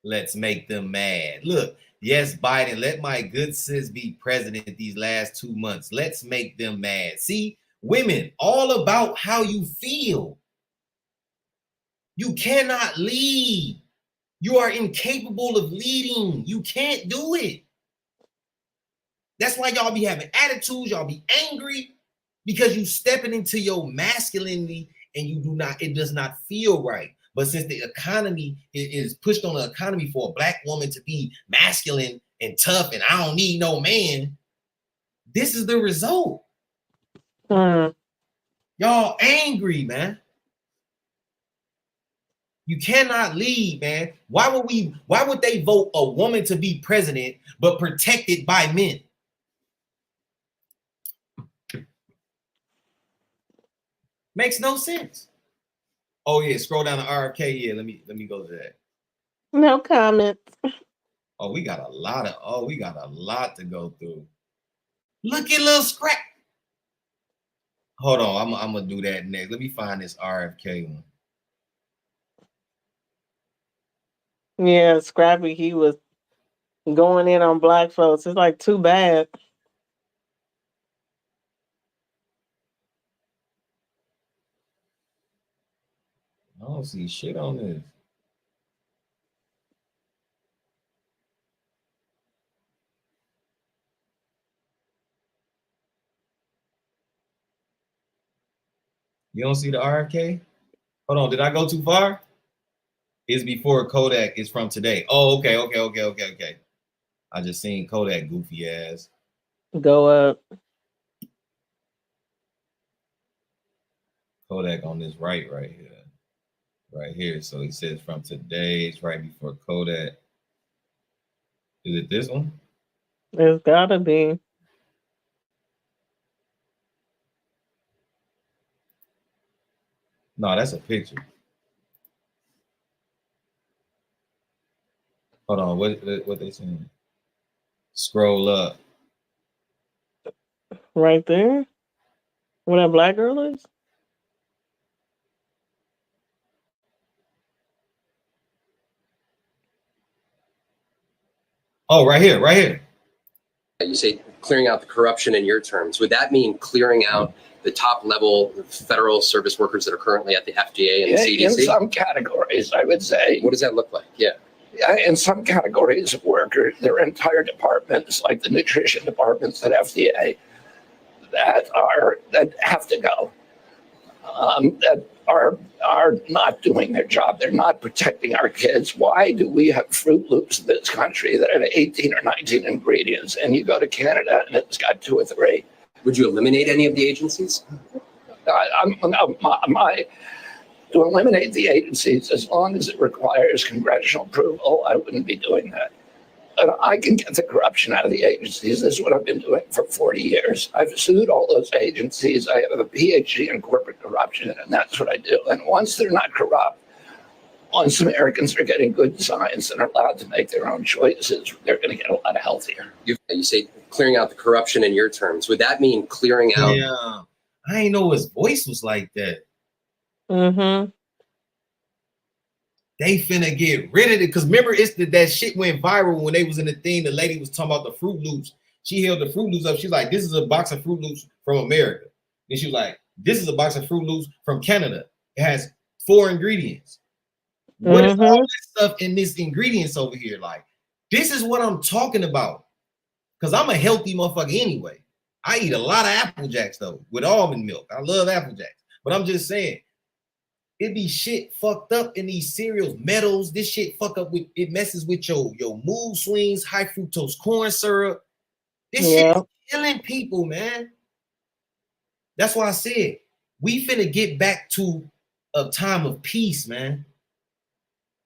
[SPEAKER 1] Let's make them mad. Look, yes, Biden, let my good sis be president these last 2 months. Let's make them mad. See, women, all about how you feel. You cannot lead. You are incapable of leading. You can't do it. That's why y'all be having attitudes. Y'all be angry because you stepping into your masculinity and you do not, it does not feel right. But since the economy is pushed on the economy for a black woman to be masculine and tough and I don't need no man, this is the result. Y'all angry, man. You cannot lead, man. Why would they vote a woman to be president but protected by men? Makes no sense. Oh yeah, scroll down to RFK. Yeah, let me go to that.
[SPEAKER 2] No comments.
[SPEAKER 1] Oh, we got a lot to go through. Look at little scrap. Hold on, I'm gonna do that next. Let me find this RFK one.
[SPEAKER 2] Yeah, Scrappy, he was going in on black folks. It's like too bad.
[SPEAKER 1] I don't see shit on this. You don't see the RFK? Hold on, did I go too far? It's before Kodak is from today. Oh, okay. I just seen Kodak goofy ass.
[SPEAKER 2] Go up.
[SPEAKER 1] Kodak on this right here. Right here. So he says from today, it's right before Kodak. Is it this one?
[SPEAKER 2] It's gotta be.
[SPEAKER 1] No, that's a picture. Hold on, what they saying? Scroll up.
[SPEAKER 2] Right there? Where that black girl is?
[SPEAKER 1] Oh, right here.
[SPEAKER 7] You say clearing out the corruption in your terms. Would that mean clearing out the top level federal service workers that are currently at the FDA and the CDC?
[SPEAKER 8] In some categories, I would say.
[SPEAKER 7] What does that look like? Yeah.
[SPEAKER 8] In some categories of workers, there are entire departments, like the nutrition departments at FDA, that have to go. That are not doing their job. They're not protecting our kids. Why do we have Fruit Loops in this country that have 18 or 19 ingredients, and you go to Canada and it's got 2 or 3?
[SPEAKER 7] Would you eliminate any of the agencies?
[SPEAKER 8] To eliminate the agencies, as long as it requires congressional approval, I wouldn't be doing that. And I can get the corruption out of the agencies. This is what I've been doing for 40 years. I've sued all those agencies. I have a PhD in corporate corruption, and that's what I do. And once they're not corrupt, once Americans are getting good science and are allowed to make their own choices, they're going to get a lot healthier.
[SPEAKER 7] You say clearing out the corruption in your terms. Would that mean clearing out?
[SPEAKER 1] Yeah, I didn't know his voice was like that.
[SPEAKER 2] Mm-hmm.
[SPEAKER 1] They finna get rid of it. Because remember, that shit went viral when they was in the thing. The lady was talking about the Fruit Loops. She held the Fruit Loops up. She's like, this is a box of Fruit Loops from America. And she was like, this is a box of Fruit Loops from Canada. It has 4 ingredients. What is all this stuff in this ingredients over here? Like, this is what I'm talking about. Because I'm a healthy motherfucker anyway. I eat a lot of Apple Jacks though, with almond milk. I love Apple Jacks. But I'm just saying, it be shit fucked up in these cereals, metals. This shit fuck up with, it messes with your mood swings, high fructose corn syrup. This shit is killing people, man. That's why I said, we finna get back to a time of peace, man.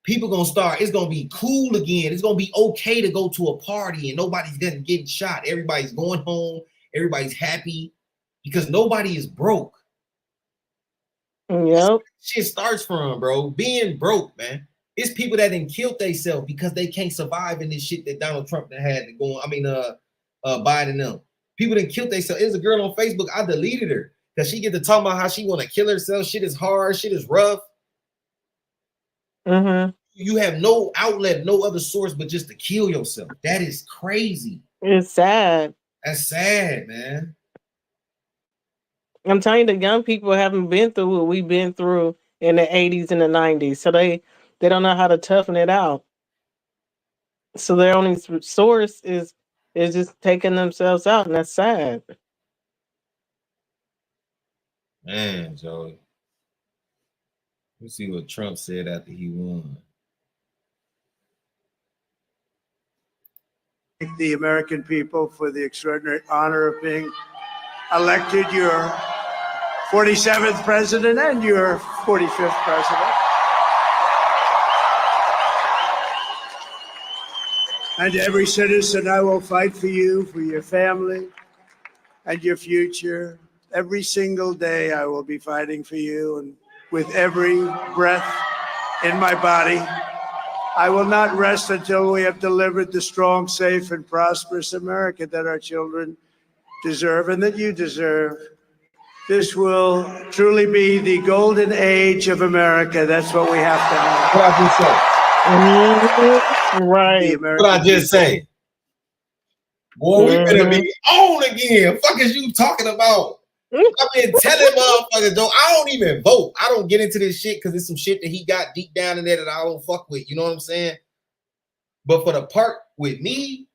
[SPEAKER 1] People gonna start, it's gonna be cool again. It's gonna be okay to go to a party and nobody's getting shot. Everybody's going home. Everybody's happy because nobody is broke.
[SPEAKER 2] Yep.
[SPEAKER 1] Shit starts from, bro, being broke, man. It's people that didn't kill themselves because they can't survive in this shit that Donald Trump had to go on. I mean, Biden them. People didn't kill themselves. There's a girl on Facebook, I deleted her because she get to talk about how she want to kill herself. Shit is hard. Shit is rough. You have no outlet, no other source but just to kill yourself. That is crazy.
[SPEAKER 2] It's sad.
[SPEAKER 1] That's sad, man.
[SPEAKER 2] I'm telling you, the young people haven't been through what we've been through in the 80s and the 90s. So they don't know how to toughen it out. So their only source is just taking themselves out, and that's sad.
[SPEAKER 1] Man, Joey. Let's see what Trump said after he won.
[SPEAKER 6] Thank the American people for the extraordinary honor of being elected your 47th president and your 45th president. And every citizen, I will fight for you, for your family, and your future. Every single day, I will be fighting for you, and with every breath in my body, I will not rest until we have delivered the strong, safe, and prosperous America that our children deserve and that you deserve. This will truly be the golden age of America. That's what we have to have.
[SPEAKER 1] What I just say?
[SPEAKER 2] Right.
[SPEAKER 1] What I just say? Boy, we better be on again. Fuck is you talking about? I've been telling motherfuckers, though, I don't even vote. I don't get into this shit because it's some shit that he got deep down in there that I don't fuck with. You know what I'm saying? But for the part with me,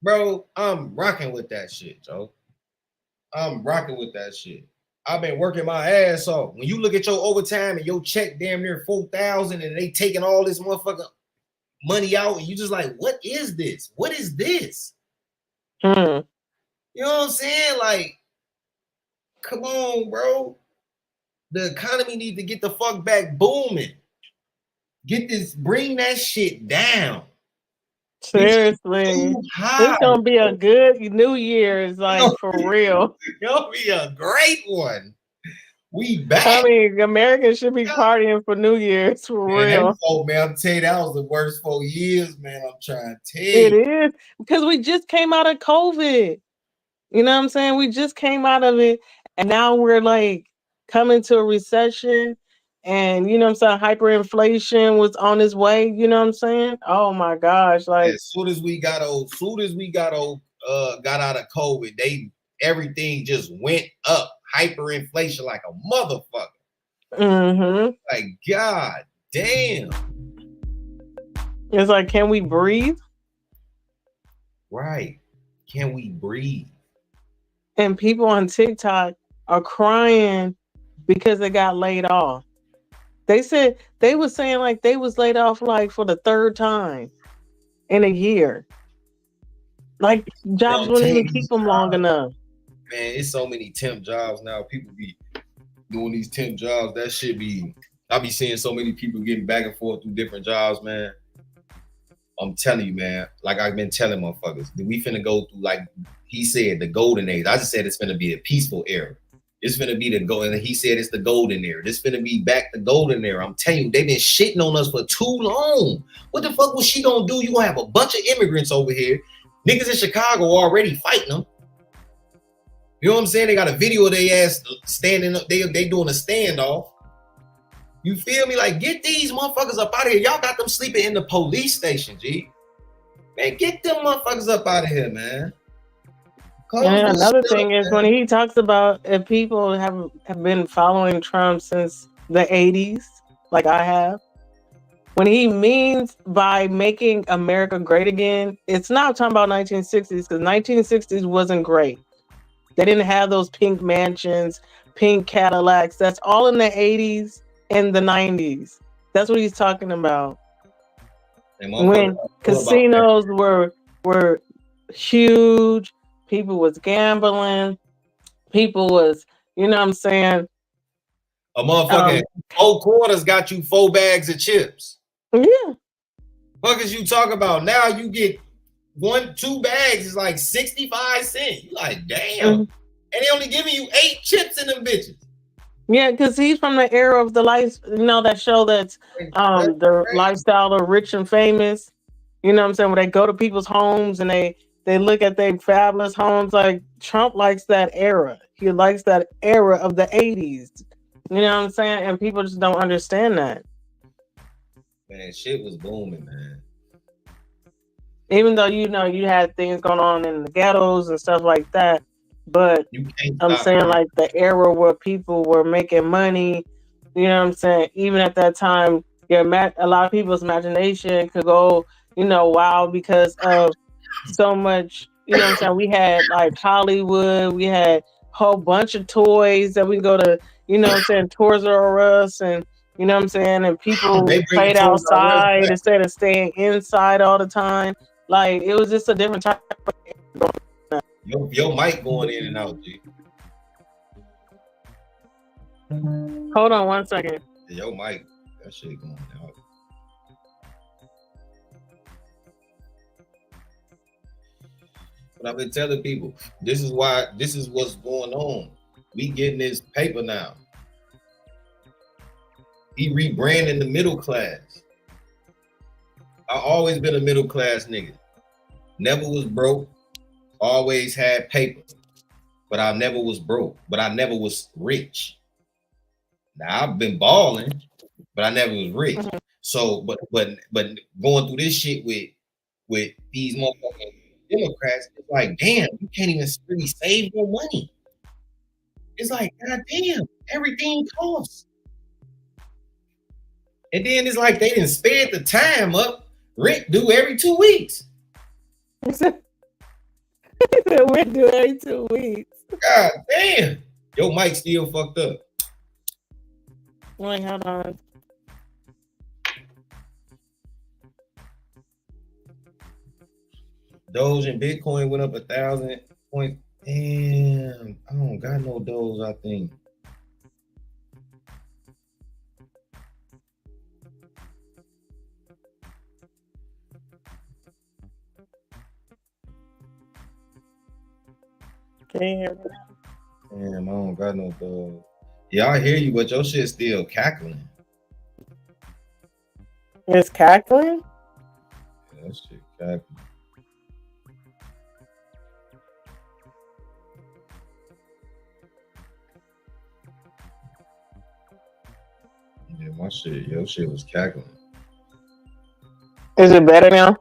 [SPEAKER 1] bro, I'm rocking with that shit, Joe. I'm rocking with that shit. I've been working my ass off. When you look at your overtime and your check damn near 4,000 and they taking all this motherfucking money out and you just like, what is this? What is this? You know what I'm saying? Like, come on, bro. The economy needs to get the fuck back booming. Bring that shit down.
[SPEAKER 2] Seriously. It's gonna be a good New Year's, like, for real.
[SPEAKER 1] It's gonna be a great one. We back.
[SPEAKER 2] I mean, Americans should be partying for New Year's for real.
[SPEAKER 1] Man, I'm telling you, that was the worst 4 years, man. I'm trying to tell
[SPEAKER 2] you. It is because we just came out of COVID. You know what I'm saying? We just came out of it, and now we're like coming to a recession, and you know what I'm saying? Hyperinflation was on its way. You know what I'm saying? Oh my gosh! Like
[SPEAKER 1] as soon as we got out of COVID, everything just went up. Hyperinflation like a motherfucker. Like, God damn.
[SPEAKER 2] It's like, can we breathe?
[SPEAKER 1] Right. Can we breathe?
[SPEAKER 2] And people on TikTok are crying because they got laid off. They said they was saying like they was laid off like for the third time in a year. Like jobs wouldn't even keep them long enough.
[SPEAKER 1] Man, it's so many temp jobs now. People be doing these temp jobs. That shit I be seeing so many people getting back and forth through different jobs, man. I'm telling you, man, like I've been telling motherfuckers, we finna go through, like he said, the golden age. I just said it's finna be a peaceful era. It's finna be the golden. He said it's the golden era. This finna be back the golden era. I'm telling you, they've been shitting on us for too long. What the fuck was she gonna do? You gonna have a bunch of immigrants over here. Niggas in Chicago already fighting them. You know what I'm saying? They got a video of their ass standing up. They doing a standoff. You feel me? Like, get these motherfuckers up out of here. Y'all got them sleeping in the police station, G. Man, get them motherfuckers up out of here, man.
[SPEAKER 2] And another thing is when he talks about if people have been following Trump since the 80s, like I have. When he means by making America great again, it's not talking about 1960s, because 1960s wasn't great. They didn't have those pink mansions, pink Cadillacs. That's all in the 80s and the 90s. That's what he's talking about. When casinos were huge, people was gambling, people was, you know what I'm saying?
[SPEAKER 1] A motherfucking 4 quarters got you 4 bags of chips.
[SPEAKER 2] Yeah.
[SPEAKER 1] What is you talking about? Now you get 2 bags is like 65 cents. You like, damn. And they only giving you 8 chips in them bitches.
[SPEAKER 2] Yeah, because he's from the era of the life, you know, that show that's the lifestyle of rich and famous. You know what I'm saying? Where they go to people's homes and they look at their fabulous homes. Like Trump likes that era. He likes that era of the 80s. You know what I'm saying? And people just don't understand that.
[SPEAKER 1] Man, shit was booming, man.
[SPEAKER 2] Even though, you know, you had things going on in the ghettos and stuff like that. But I'm saying, like, the era where people were making money, you know what I'm saying? Even at that time, a lot of people's imagination could go, you know, wild because of so much, you know what I'm saying? We had, like, Hollywood. We had a whole bunch of toys that we go to, you know what I'm saying, Toys R Us, and you know what I'm saying? And people played outside instead of staying inside all the time. Like, it was just a different type of...
[SPEAKER 1] Your mic going in and out, G.
[SPEAKER 2] Hold on 1 second.
[SPEAKER 1] Your mic, that shit going out. But I've been telling people, this is what's going on. We getting this paper now. He rebranding the middle class. I always been a middle class nigga. Never was broke. Always had paper. But I never was broke. But I never was rich. Now I've been balling, but I never was rich. So, but going through this shit with these motherfucking Democrats, it's like, damn, you can't even really save your money. It's like, god damn, everything costs. And then it's like they didn't sped the time up. Rent due every 2 weeks.
[SPEAKER 2] Rent due every 2 weeks.
[SPEAKER 1] God damn. Your mic still fucked up.
[SPEAKER 2] Wait, hold on.
[SPEAKER 1] Doge and Bitcoin went up 1,000 points. Damn, I don't got no Doge, I think.
[SPEAKER 2] Can you hear me?
[SPEAKER 1] Damn, I don't got no Doge. Yeah, I hear you, but your shit's still cackling.
[SPEAKER 2] It's cackling?
[SPEAKER 1] Yeah, that shit cackling. Yeah, my shit, your shit was cackling.
[SPEAKER 2] Is it better now?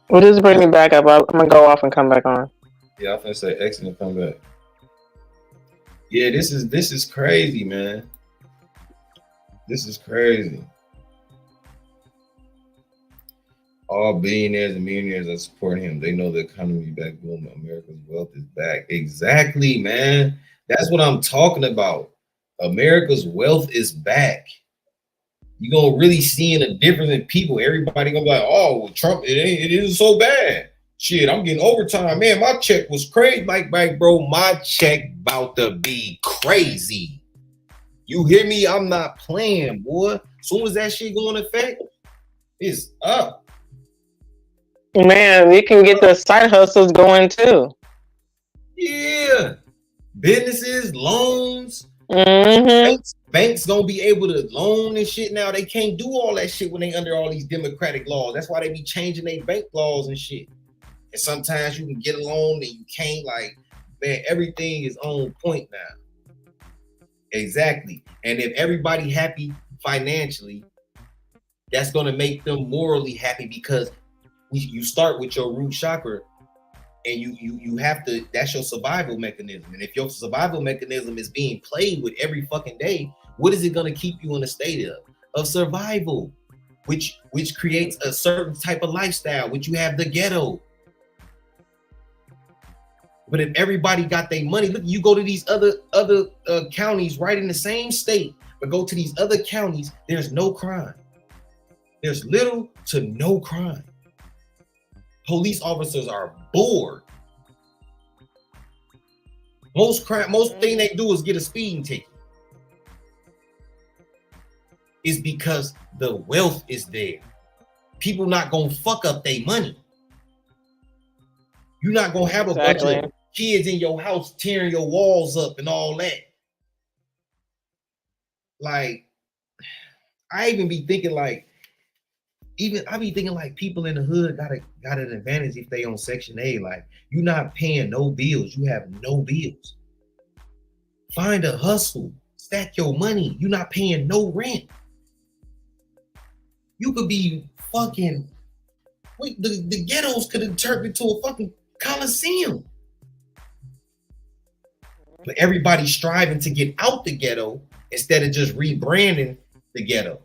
[SPEAKER 2] Well, just bring me back up. I'm gonna go off and come back on.
[SPEAKER 1] Yeah, I'm gonna say exit and come back. Yeah, this is crazy, man. This is crazy. All billionaires and millionaires are supporting him. They know the economy back boom. America's wealth is back. Exactly, man. That's what I'm talking about. America's wealth is back. You're gonna really seeing a difference in people. Everybody gonna be like, oh, well, Trump, it isn't so bad. Shit, I'm getting overtime. Man, my check was crazy. Like, bro, my check about to be crazy. You hear me? I'm not playing, boy. Soon as that shit go in effect, it's up.
[SPEAKER 2] Man, you can get the side hustles going too.
[SPEAKER 1] Yeah. Businesses, loans. Banks gonna be able to loan and shit now. They can't do all that shit when they under all these democratic laws. That's why they be changing their bank laws and shit. And sometimes you can get a loan and you can't. Like, man, everything is on point now. Exactly. And if everybody happy financially, that's gonna make them morally happy, because you start with your root chakra and you have to. That's your survival mechanism. And if your survival mechanism is being played with every fucking day, what is it going to keep you in a state of survival, which creates a certain type of lifestyle, which you have the ghetto. But if everybody got their money, look, you go to these other counties right in the same state, but go to these other counties, there's no crime. There's little to no crime. Police officers are bored. Most thing they do is get a speeding ticket. It's because the wealth is there. People not gonna fuck up their money. You're not gonna have a bunch of kids in your house tearing your walls up and all that. Like, I even be thinking like, people in the hood got an advantage if they on Section 8. Like, you're not paying no bills. You have no bills. Find a hustle. Stack your money. You're not paying no rent. You could be fucking. Wait, the ghettos could have turned into a fucking Coliseum. But everybody's striving to get out the ghetto instead of just rebranding the ghetto.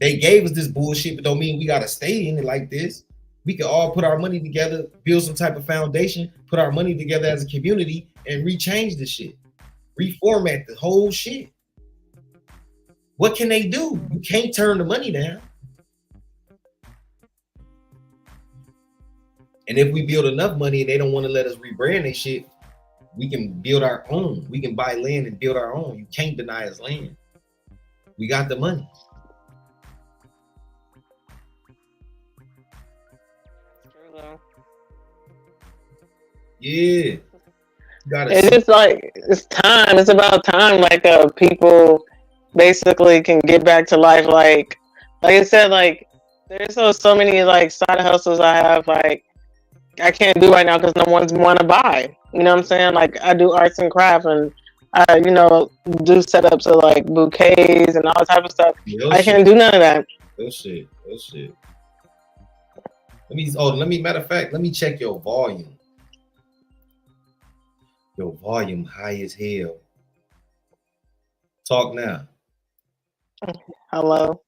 [SPEAKER 1] They gave us this bullshit, but don't mean we gotta stay in it like this. We can all put our money together, build some type of foundation, put our money together as a community, and rechange the shit. Reformat the whole shit. What can they do? You can't turn the money down. And if we build enough money and they don't want to let us rebrand their shit, we can build our own. We can buy land and build our own. You can't deny us land. We got the money. Yeah.
[SPEAKER 2] It's just like, it's time. It's about time. Like, people basically can get back to life. Like I said, like, there's so many like side hustles I have, like, I can't do right now because no one's want to buy. You know what I'm saying? Like, I do arts and crafts, and I, do setups of like bouquets and all type of stuff. I can't do none of that.
[SPEAKER 1] Oh shit. Matter of fact, let me check your volume. Your volume high as hell. Talk now.
[SPEAKER 2] Hello.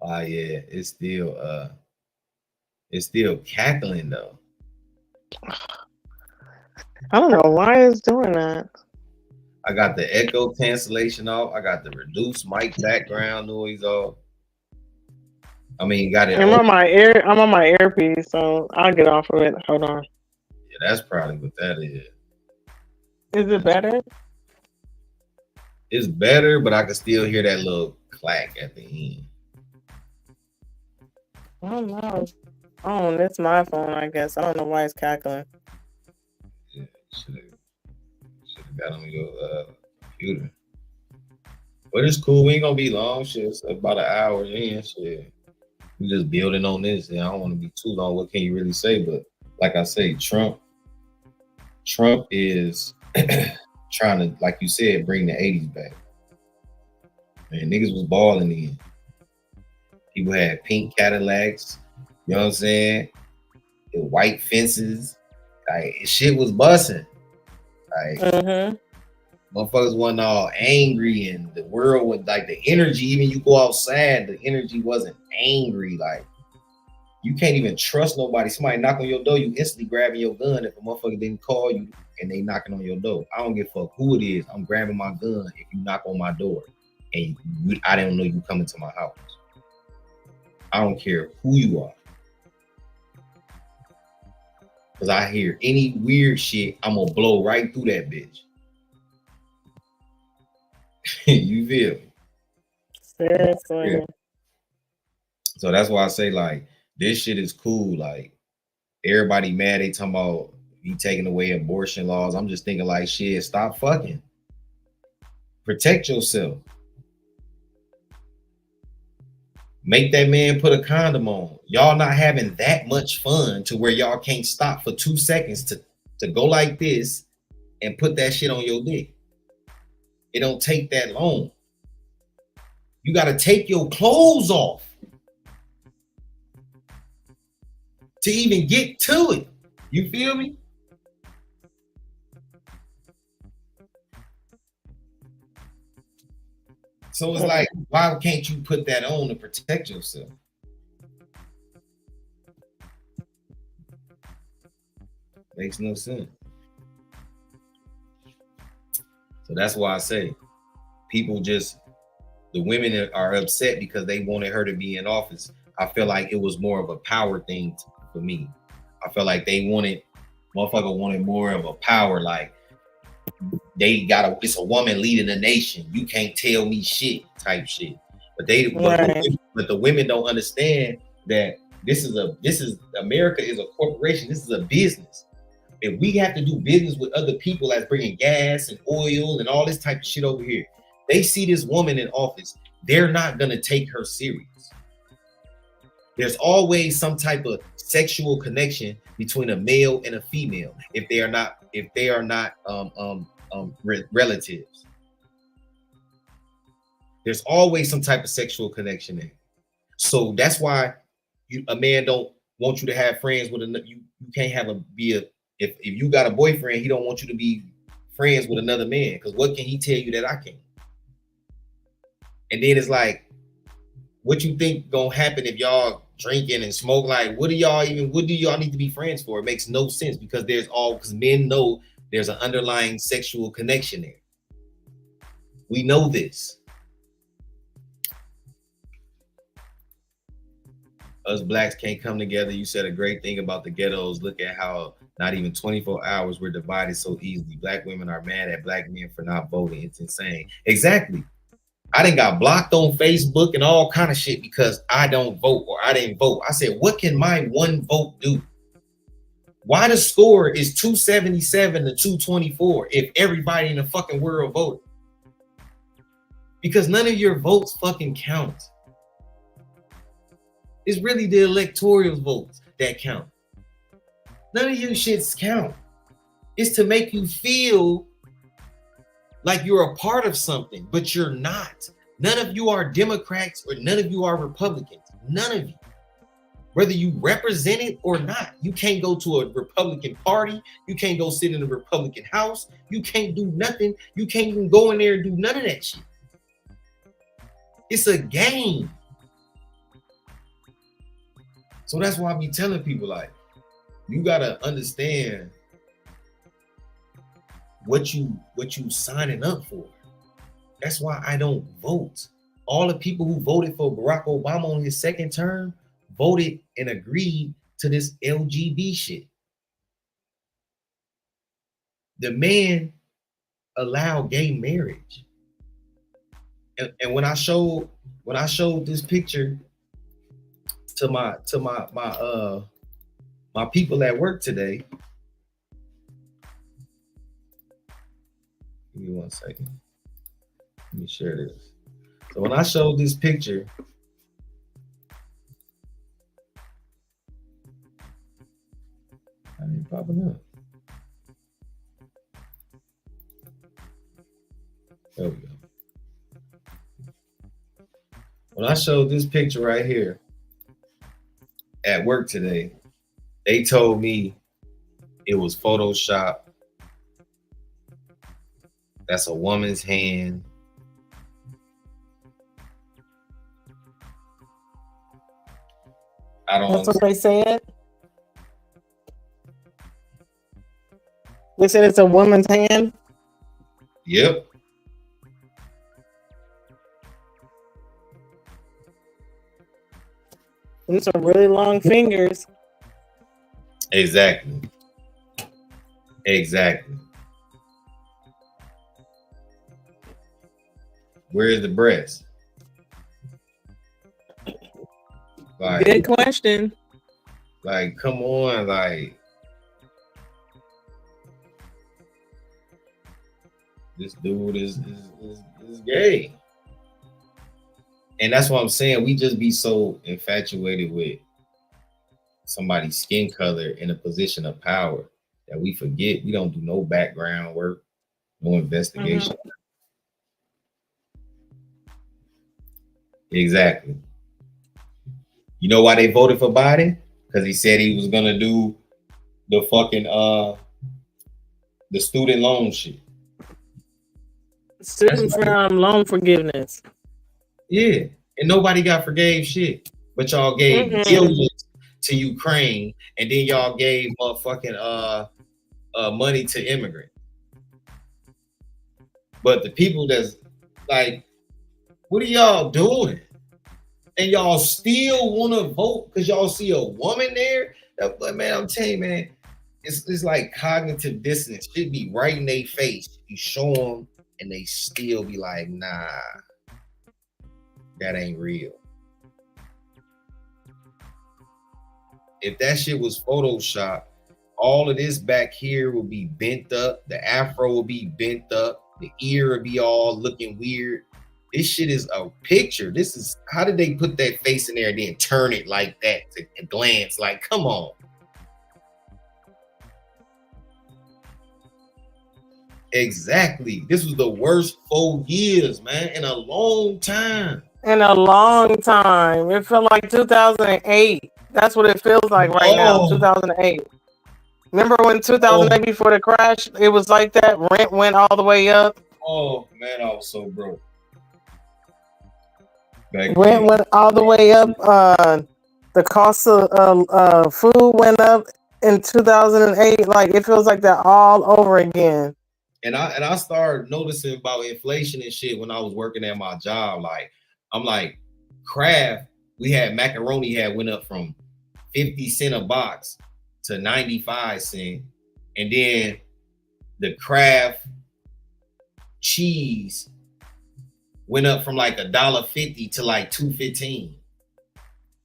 [SPEAKER 1] Oh yeah, it's still cackling though.
[SPEAKER 2] I don't know why it's doing that.
[SPEAKER 1] I got the echo cancellation off. I got the reduced mic background noise off. I mean, got it.
[SPEAKER 2] I'm on my earpiece, so I'll get off of it. Hold on.
[SPEAKER 1] Yeah, that's probably what that is.
[SPEAKER 2] Is it better?
[SPEAKER 1] It's better, but I can still hear that little clack at the end.
[SPEAKER 2] I don't know. Oh, that's my phone, I guess. I don't know why it's cackling.
[SPEAKER 1] Yeah, should have got on your computer. But it's cool. We ain't gonna be long. Shit, it's about an hour in. Shit, we just building on this. And I don't want to be too long. What can you really say? But like I say, Trump is trying to, like you said, bring the 80s back. Man, niggas was balling then. People had pink Cadillacs. You know what I'm saying? The white fences. Like, shit was busting. Like, motherfuckers wasn't all angry, and the world was like, the energy, even you go outside, the energy wasn't angry. Like, you can't even trust nobody. Somebody knock on your door, you instantly grabbing your gun. If a motherfucker didn't call you and they knocking on your door, I don't give a fuck who it is. I'm grabbing my gun if you knock on my door and I don't know you coming to my house. I don't care who you are. Cause I hear any weird shit, I'm gonna blow right through that bitch. You feel me?
[SPEAKER 2] Seriously.
[SPEAKER 1] Yeah. So that's why I say, like, this shit is cool. Like, everybody mad, they talking about you taking away abortion laws. I'm just thinking like, shit, stop fucking. Protect yourself. Make that man put a condom on. Y'all not having that much fun to where y'all can't stop for 2 seconds to go like this and put that shit on your dick. It don't take that long. You got to take your clothes off to even get to it. You feel me? So it's like, why can't you put that on to protect yourself? Makes no sense. So that's why I say people just, the women are upset because they wanted her to be in office. I feel like it was more of a power thing for me. I feel like motherfucker wanted more of a power, like it's a woman leading the nation. You can't tell me shit type shit. But the women don't understand that this is America is a corporation. This is a business. If we have to do business with other people that's bringing gas and oil and all this type of shit over here, they see this woman in office, they're not gonna take her serious. There's always some type of sexual connection between a male and a female if they are not relatives. There's always some type of sexual connection there. So that's why a man don't want you to have friends with another. You can't if you got a boyfriend, he don't want you to be friends with another man, because what can he tell you that I can't? And then it's like, what you think gonna happen if y'all drinking and smoke? Like, what do y'all need to be friends for? It makes no sense, because because men know there's an underlying sexual connection there. We know this. Us blacks can't come together. You said a great thing about the ghettos. Look at how not even 24 hours we're divided so easily. Black women are mad at black men for not voting. It's insane. Exactly. I done got blocked on Facebook and all kind of shit because I don't vote or I didn't vote. I said, what can my one vote do? Why the score is 277 to 224 if everybody in the fucking world voted? Because none of your votes fucking count. It's really the electoral votes that count. None of your shits count. It's to make you feel like you're a part of something, but you're not. None of you are Democrats or none of you are Republicans. None of you. Whether you represent it or not. You can't go to a Republican party. You can't go sit in a Republican house. You can't do nothing. You can't even go in there and do none of that shit. It's a game. So that's why I be telling people, like, you gotta understand what you signing up for. That's why I don't vote. All the people who voted for Barack Obama on his second term voted and agreed to this LGB shit. The man allowed gay marriage. And when I showed this picture to my people at work today. Give me 1 second. Let me share this. So when I showed this picture, I ain't popping up. There we go. When I showed this picture right here at work today, they told me it was Photoshop. That's a woman's hand.
[SPEAKER 2] That's what they said. They said it's a woman's hand.
[SPEAKER 1] Yep.
[SPEAKER 2] These are really long fingers.
[SPEAKER 1] Exactly. Where is the breast? Like,
[SPEAKER 2] good question.
[SPEAKER 1] Like, come on, like, this dude is gay. And that's what I'm saying. We just be so infatuated with somebody's skin color in a position of power that we forget we don't do no background work, no investigation. Exactly. You know why they voted for Biden? Because he said he was gonna do the fucking the student loan shit.
[SPEAKER 2] Student from loan forgiveness.
[SPEAKER 1] Yeah, and nobody got forgave shit, but y'all gave billions to Ukraine, and then y'all gave motherfucking money to immigrants. But the people that's like, what are y'all doing? And y'all still want to vote because y'all see a woman there? But man, I'm telling you, man, it's like cognitive dissonance. Should be right in their face. You show them, and they still be like, nah, that ain't real. If that shit was Photoshop, all of this back here will be bent up. The afro will be bent up. The ear will be all looking weird. This shit is a picture. This is, how did they put that face in there and then turn it like that to glance? Like, come on. Exactly. This was the worst 4 years, man, in a long time.
[SPEAKER 2] In a long time. It felt like 2008. That's what it feels like right now, 2008. Remember when 2008 before the crash, it was like that? Rent went all the way up.
[SPEAKER 1] Oh, man, I was so broke.
[SPEAKER 2] Rent went all the way up. The cost of food went up in 2008. Like, it feels like that all over again.
[SPEAKER 1] And I started noticing about inflation and shit when I was working at my job. Like, I'm like, Kraft, we had macaroni went up from 50 cents a box to 95 cents. And then the Kraft cheese went up from like $1.50 to like $2.15.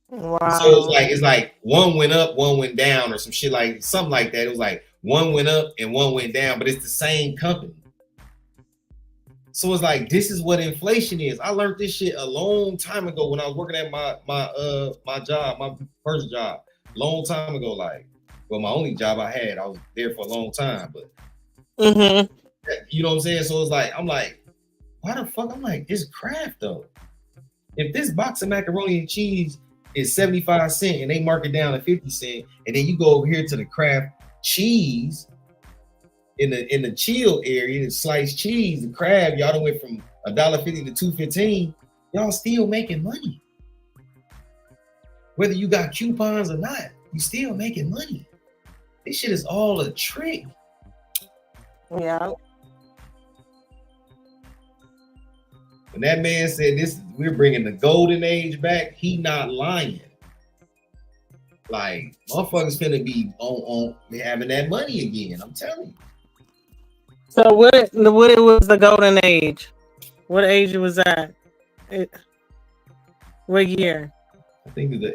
[SPEAKER 2] Wow.
[SPEAKER 1] So it's like one went up, one went down, or some shit like something like that. It was like one went up and one went down, but it's the same company. So it's like, this is what inflation is. I learned this shit a long time ago when I was working at my job, my first job, long time ago. Like, well, my only job I had, I was there for a long time, but you know what I'm saying? So it's like, I'm like, why the fuck? I'm like, it's Kraft though. If this box of macaroni and cheese is 75 cents and they mark it down to 50 cents, and then you go over here to the Kraft cheese in the chill area, the sliced cheese, the Kraft, y'all done went from $1.50 to $2.15. Y'all still making money. Whether you got coupons or not, you still making money. This shit is all a trick.
[SPEAKER 2] Yeah.
[SPEAKER 1] When that man said we're bringing the golden age back, he not lying. Like, motherfuckers finna be on having that money again. I'm telling you.
[SPEAKER 2] So what was the golden age? What age was that? What year?
[SPEAKER 1] I think it was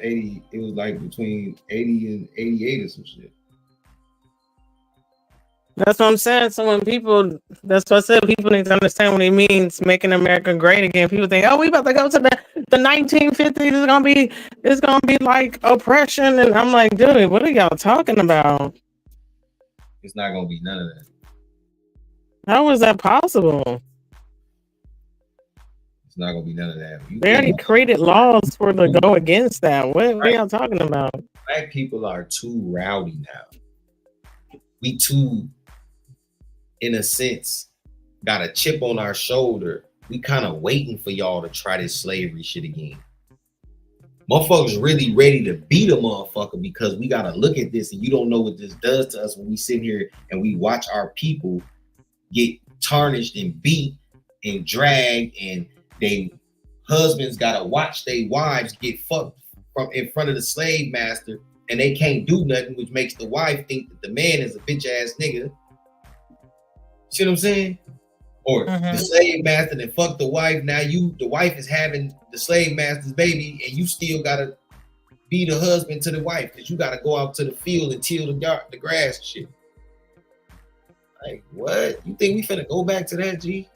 [SPEAKER 1] it was like between 80 and 88 or some shit.
[SPEAKER 2] That's what I'm saying. So when that's what I said, people need to understand what it means, making America great again. People think, oh, we about to go to the 1950s. It's gonna be like oppression. And I'm like, dude, what are y'all talking about?
[SPEAKER 1] It's not gonna be none of that.
[SPEAKER 2] How is that possible?
[SPEAKER 1] It's not gonna be none of that.
[SPEAKER 2] They already created laws for to go against that. What are y'all talking about?
[SPEAKER 1] Black people are too rowdy now. We too, in a sense, got a chip on our shoulder. We kind of waiting for y'all to try this slavery shit again. Motherfuckers really ready to beat a motherfucker because we gotta look at this, and you don't know what this does to us when we sit here and we watch our people get tarnished and beat and dragged, and they husbands gotta watch their wives get fucked from in front of the slave master, and they can't do nothing, which makes the wife think that the man is a bitch ass nigga. See what I'm saying? Or the slave master that fucked the wife. Now the wife is having the slave master's baby, and you still gotta be the husband to the wife because you gotta go out to the field and till the grass and shit. Like, what? You think we finna go back to that, G?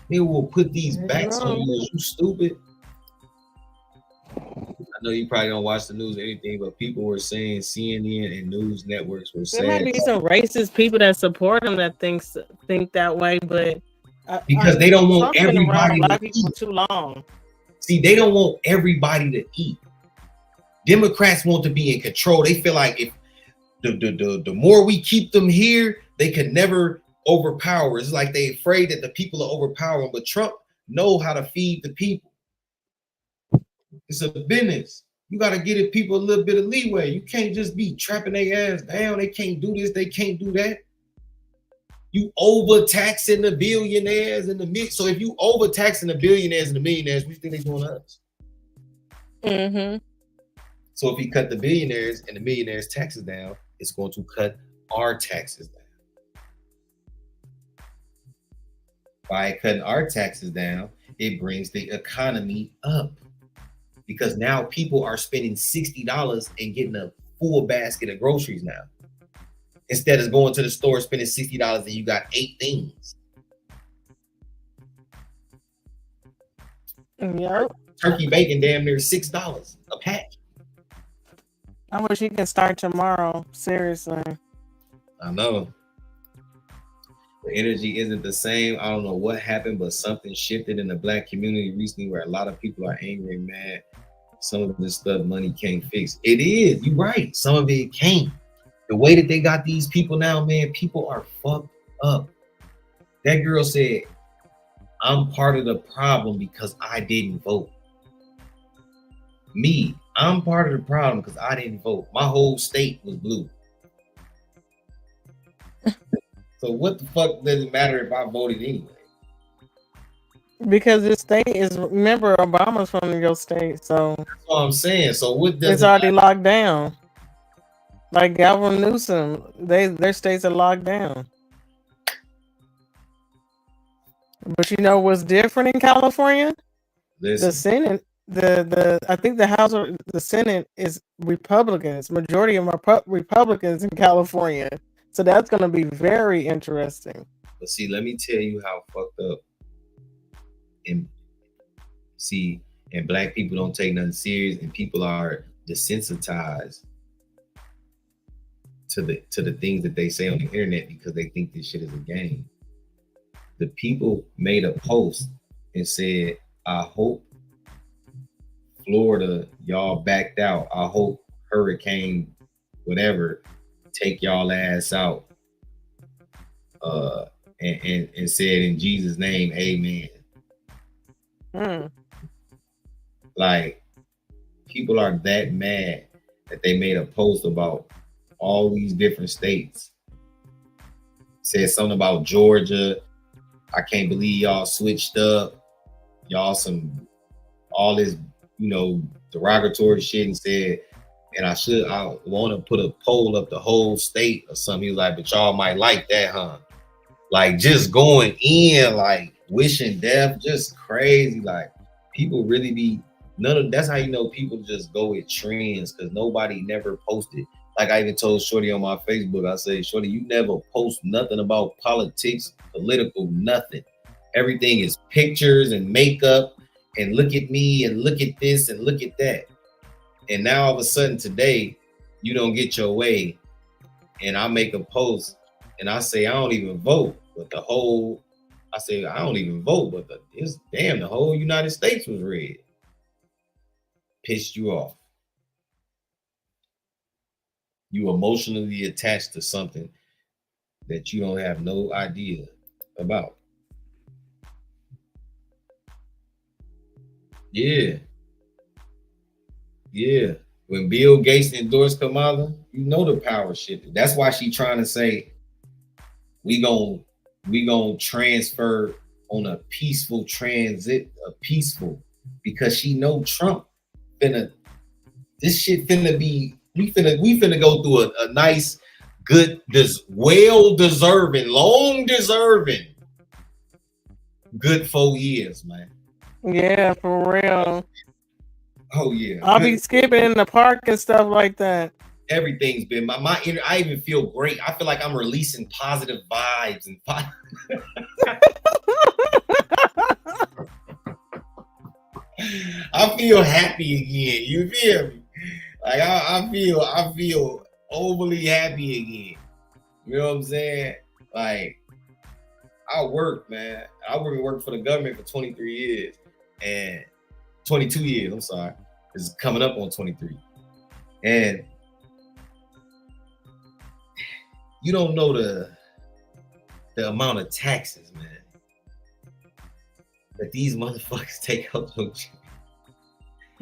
[SPEAKER 1] They will put these backs on you. You stupid. I know you probably don't watch the news or anything, but people were saying, CNN and news networks were saying,
[SPEAKER 2] there might be some racist people that support them that think that way, but
[SPEAKER 1] because they don't want everybody to
[SPEAKER 2] eat too long.
[SPEAKER 1] See, they don't want everybody to eat. Democrats want to be in control. They feel like if the more we keep them here, they can never overpower. It's like they're afraid that the people are overpowering, but Trump know how to feed the people. It's a business. You got to give people a little bit of leeway. You can't just be trapping their ass down. They can't do this. They can't do that. You overtaxing the billionaires and the mid. So if you overtaxing the billionaires and the millionaires, what do you think they're doing to us?
[SPEAKER 2] Mm-hmm.
[SPEAKER 1] So if he cut the billionaires and the millionaires' taxes down, it's going to cut our taxes down. By cutting our taxes down, it brings the economy up. Because now people are spending $60 and getting a full basket of groceries now. Instead of going to the store spending $60 and you got 8 things.
[SPEAKER 2] Yep.
[SPEAKER 1] Turkey bacon damn near $6 a pack.
[SPEAKER 2] I wish he can start tomorrow. Seriously.
[SPEAKER 1] I know. The energy isn't the same. I don't know what happened, but something shifted in the Black community recently where a lot of people are angry and mad. Some of this stuff money can't fix. It is. You're right. Some of it can't. The way that they got these people now, man, people are fucked up. That girl said, I'm part of the problem because I didn't vote. Me, I'm part of the problem because I didn't vote. My whole state was blue. So what the fuck does it matter if I voted anyway?
[SPEAKER 2] Because this state is, remember, Obama's from your state, so
[SPEAKER 1] that's what I'm saying. So what does
[SPEAKER 2] it's already locked down. Like Gavin Newsom, their states are locked down. But you know what's different in California?
[SPEAKER 1] Listen.
[SPEAKER 2] The Senate, I think the House or the Senate is Republicans. Majority of them are Republicans in California. So that's going to be very interesting.
[SPEAKER 1] But see, let me tell you how fucked up. And Black people don't take nothing serious, and people are desensitized to the things that they say on the internet because they think this shit is a game. The people made a post and said, I hope Florida, y'all backed out. I hope Hurricane whatever take y'all ass out. And said in Jesus' name, amen. Like, people are that mad that they made a post about all these different states. Said something about Georgia. I can't believe y'all switched up. Y'all all this, derogatory shit, and said, and I want to put a poll up the whole state or something. He was like, but y'all might like that, huh? Like, just going in, like wishing death, just crazy. Like, people really be that's how you know people just go with trends, because nobody never posted. Like, I even told Shorty on my Facebook, I say, Shorty, you never post nothing about politics, political, nothing. Everything is pictures and makeup and look at me and look at this and look at that. And now all of a sudden today, you don't get your way. And I make a post and I say, I don't even vote. But the whole United States was red. Pissed you off. You emotionally attached to something that you don't have no idea about. Yeah. When Bill Gates endorsed Kamala, you know the power shifted. That's why she trying to say we gonna transfer on a peaceful transit, because she know Trump this shit finna be, we finna go through a nice, good, long deserving good 4 years, man.
[SPEAKER 2] Yeah, for real.
[SPEAKER 1] Oh yeah.
[SPEAKER 2] I'll be skipping in the park and stuff like that.
[SPEAKER 1] Everything's been I even feel great. I feel like I'm releasing positive vibes and I feel happy again. You feel me? Like I feel overly happy again. You know what I'm saying? Like, I work, man. I worked for the government for 23 years and 22 years. I'm sorry. It's coming up on 23. And you don't know the amount of taxes, man, that these motherfuckers take out.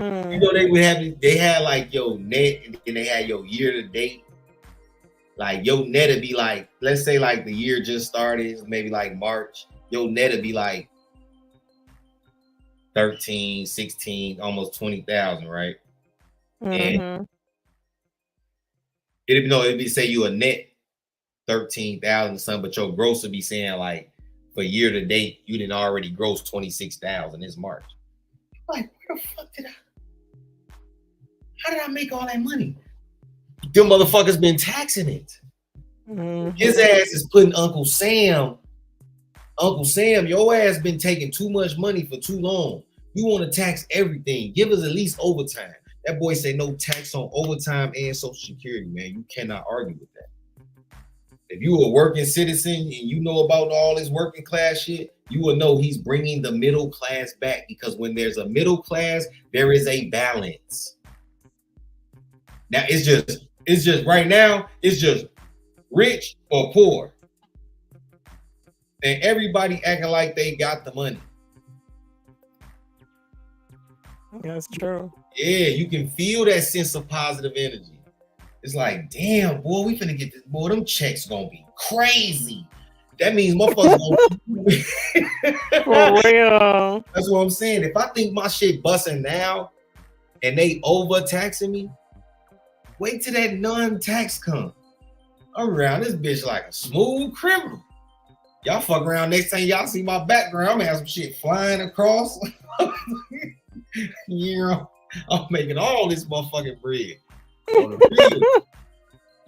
[SPEAKER 1] You know they would have. They had like your net, and then they had your year to date. Like your net would be like, let's say like the year just started, maybe like March. Your net would be like 13, 16, almost 20,000, right? And it'd be say you a net 13,000 something, but your gross would be saying like for year to date, you didn't already gross 26,000 this March. Like, where the fuck how did I make all that money? Them motherfuckers been taxing it. His ass is putting Uncle Sam, your ass been taking too much money for too long. You want to tax everything. Give us at least overtime. That boy say no tax on overtime and Social Security, man. You cannot argue with that. If you a working citizen and you know about all this working class shit, you will know he's bringing the middle class back, because when there's a middle class, there is a balance. Now it's just right now, it's just rich or poor. And everybody acting like they got the money.
[SPEAKER 2] That's true.
[SPEAKER 1] Yeah, you can feel that sense of positive energy. It's like, damn, boy, we finna get this. Boy, them checks gonna be crazy. That means motherfuckers gonna
[SPEAKER 2] For real.
[SPEAKER 1] That's what I'm saying. If I think my shit busting now and they overtaxing me, wait till that non-tax come. I'm around this bitch like a smooth criminal. Y'all fuck around next time y'all see my background, I'm gonna have some shit flying across. You know, I'm making all this motherfucking bread. On the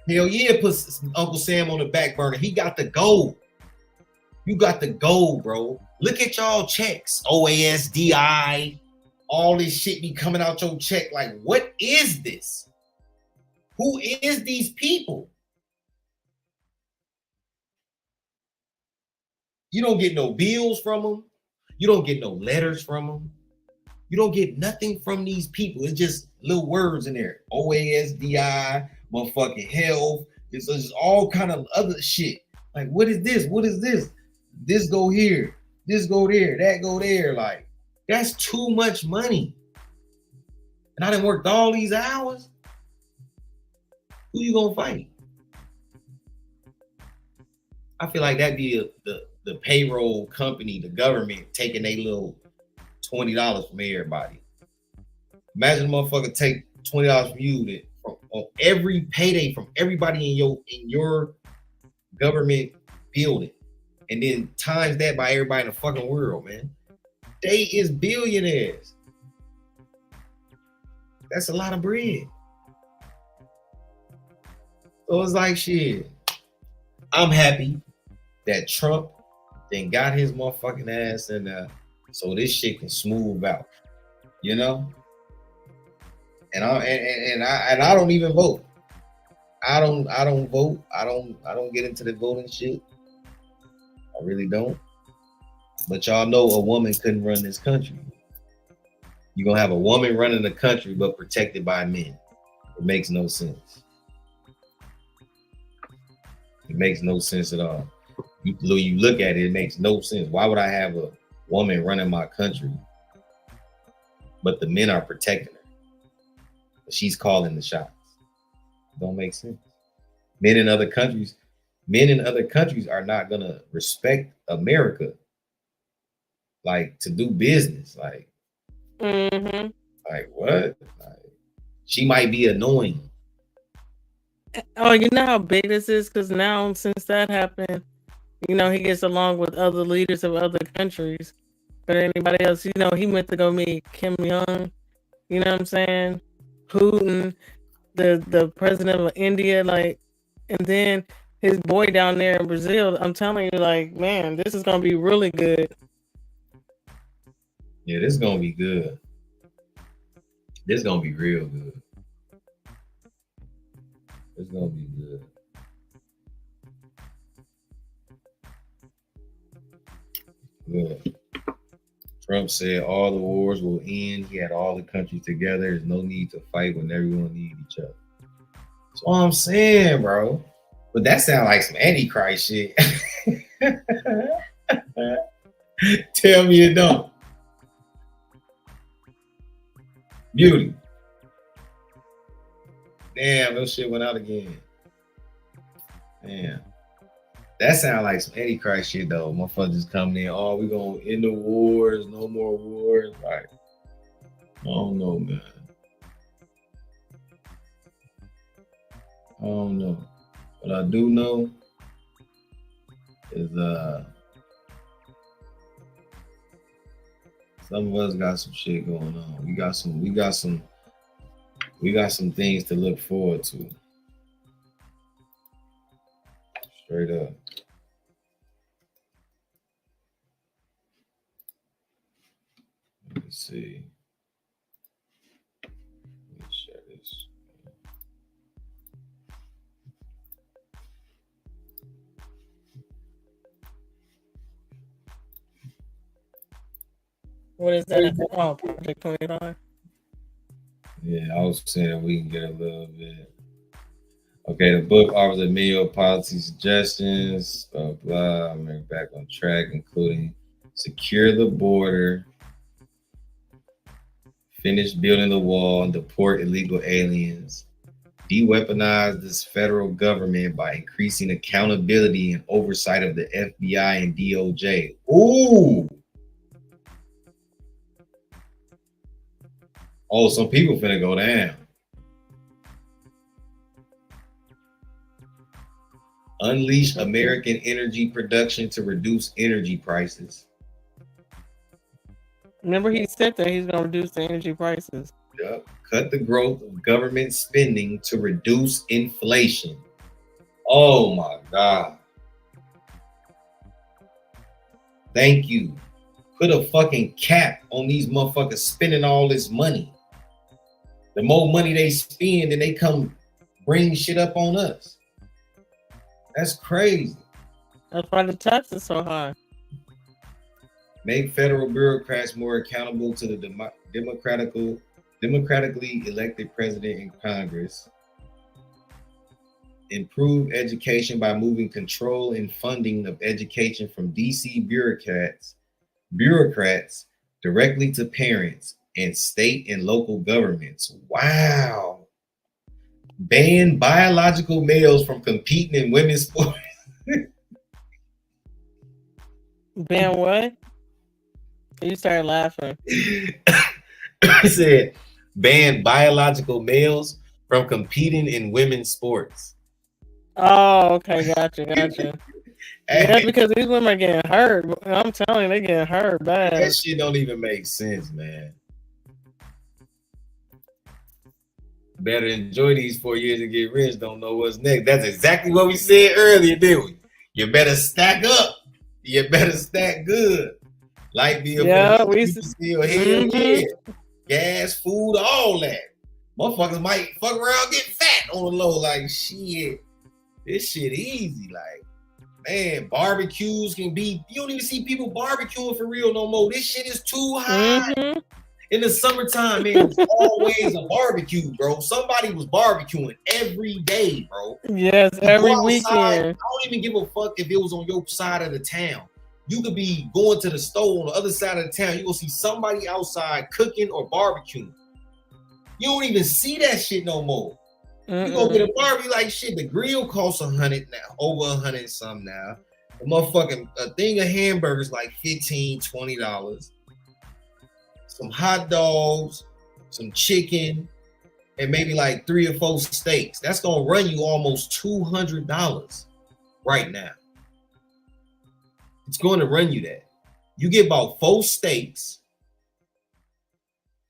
[SPEAKER 1] Hell yeah, put Uncle Sam on the back burner. He got the gold. You got the gold, bro. Look at y'all checks. OASDI. All this shit be coming out your check. Like, what is this? Who is these people? You don't get no bills from them. You don't get no letters from them. You don't get nothing from these people. It's just little words in there. OASDI, motherfucking health. It's just all kind of other shit. Like, what is this? What is this? This go here. This go there. That go there. Like, that's too much money. And I done worked all these hours. Who you gonna fight? I feel like that'd be the payroll company, the government taking a little $20 from everybody. Imagine a motherfucker take $20 from you on every payday from everybody in your government building, and then times that by everybody in the fucking world, man. They is billionaires. That's a lot of bread. So it's like, shit. I'm happy that Trump then got his motherfucking ass in there so this shit can smooth out, you know. And I don't even vote. I don't vote. I don't get into the voting shit. I really don't. But y'all know a woman couldn't run this country. You're gonna have a woman running the country but protected by men. It makes no sense. It makes no sense at all. You look at it, it makes no sense. Why would I have a woman running my country, but the men are protecting her? But she's calling the shots. It don't make sense. Men in other countries are not gonna respect America, like, to do business. Like, like what? Like, she might be annoying.
[SPEAKER 2] Oh, you know how big this is? Because now, since that happened, you know, he gets along with other leaders of other countries. But anybody else, you know, he went to go meet Kim Jong, you know what I'm saying? Putin, the president of India, like, and then his boy down there in Brazil. I'm telling you, like, man, this is gonna be really good.
[SPEAKER 1] Yeah, this is gonna be good. This is gonna be real good. It's gonna be good. Good. Trump said all the wars will end. He had all the countries together. There's no need to fight when everyone needs each other. That's all I'm saying, bro. But that sounds like some Antichrist shit. Tell me it don't. Beauty. Damn, that shit went out again. Damn. That sound like some Antichrist shit though. Motherfuckers just coming in. Oh, we gonna end the wars. No more wars. Like, I don't know, man. I don't know. What I do know is some of us got some shit going on. We got some things to look forward to. Straight up. Let me see. Let me share this.
[SPEAKER 2] What is that? Oh, Project 29.
[SPEAKER 1] Yeah, I was saying we can get a little bit. Okay, the book offers a million policy suggestions, blah, blah. I'm back on track, including secure the border, finish building the wall, and deport illegal aliens, de-weaponize this federal government by increasing accountability and oversight of the FBI and DOJ. Ooh! Oh, some people finna go down. Unleash American energy production to reduce energy prices.
[SPEAKER 2] Remember, he said that he's going to reduce the energy prices.
[SPEAKER 1] Yep. Cut the growth of government spending to reduce inflation. Oh my God. Thank you. Put a fucking cap on these motherfuckers spending all this money. The more money they spend, and they come bring shit up on us. That's crazy.
[SPEAKER 2] That's why the tax is so high.
[SPEAKER 1] Make federal bureaucrats more accountable to the democratically elected president and Congress. Improve education by moving control and funding of education from DC bureaucrats directly to parents and state and local governments. Wow. Ban biological males from competing in women's sports.
[SPEAKER 2] Ban what? You started laughing.
[SPEAKER 1] I said, ban biological males from competing in women's sports.
[SPEAKER 2] Oh, okay, gotcha. Yeah, because these women are getting hurt. I'm telling you, they're getting hurt bad.
[SPEAKER 1] That shit don't even make sense, man. Better enjoy these 4 years and get rich. Don't know what's next. That's exactly what we said earlier, didn't we? You better stack up. You better stack good. Light bill,
[SPEAKER 2] yeah, we
[SPEAKER 1] still here. Yeah. Gas, food, all that. Motherfuckers might fuck around, get fat on the low. Like shit, this shit easy. Like, man, barbecues can be. You don't even see people barbecuing for real no more. This shit is too high. In the summertime, man, it's always a barbecue, bro. Somebody was barbecuing every day, bro.
[SPEAKER 2] Yes, every weekend.
[SPEAKER 1] I don't even give a fuck if it was on your side of the town. You could be going to the store on the other side of the town. You will see somebody outside cooking or barbecuing. You don't even see that shit no more. You go get a barbecue, like shit. The grill costs $100 now, over $100 some now. A motherfucking a thing of hamburgers like $15, $20. Some hot dogs, some chicken, and maybe like 3 or 4 steaks. That's gonna run you almost $200 right now. It's going to run you that. You get about 4 steaks.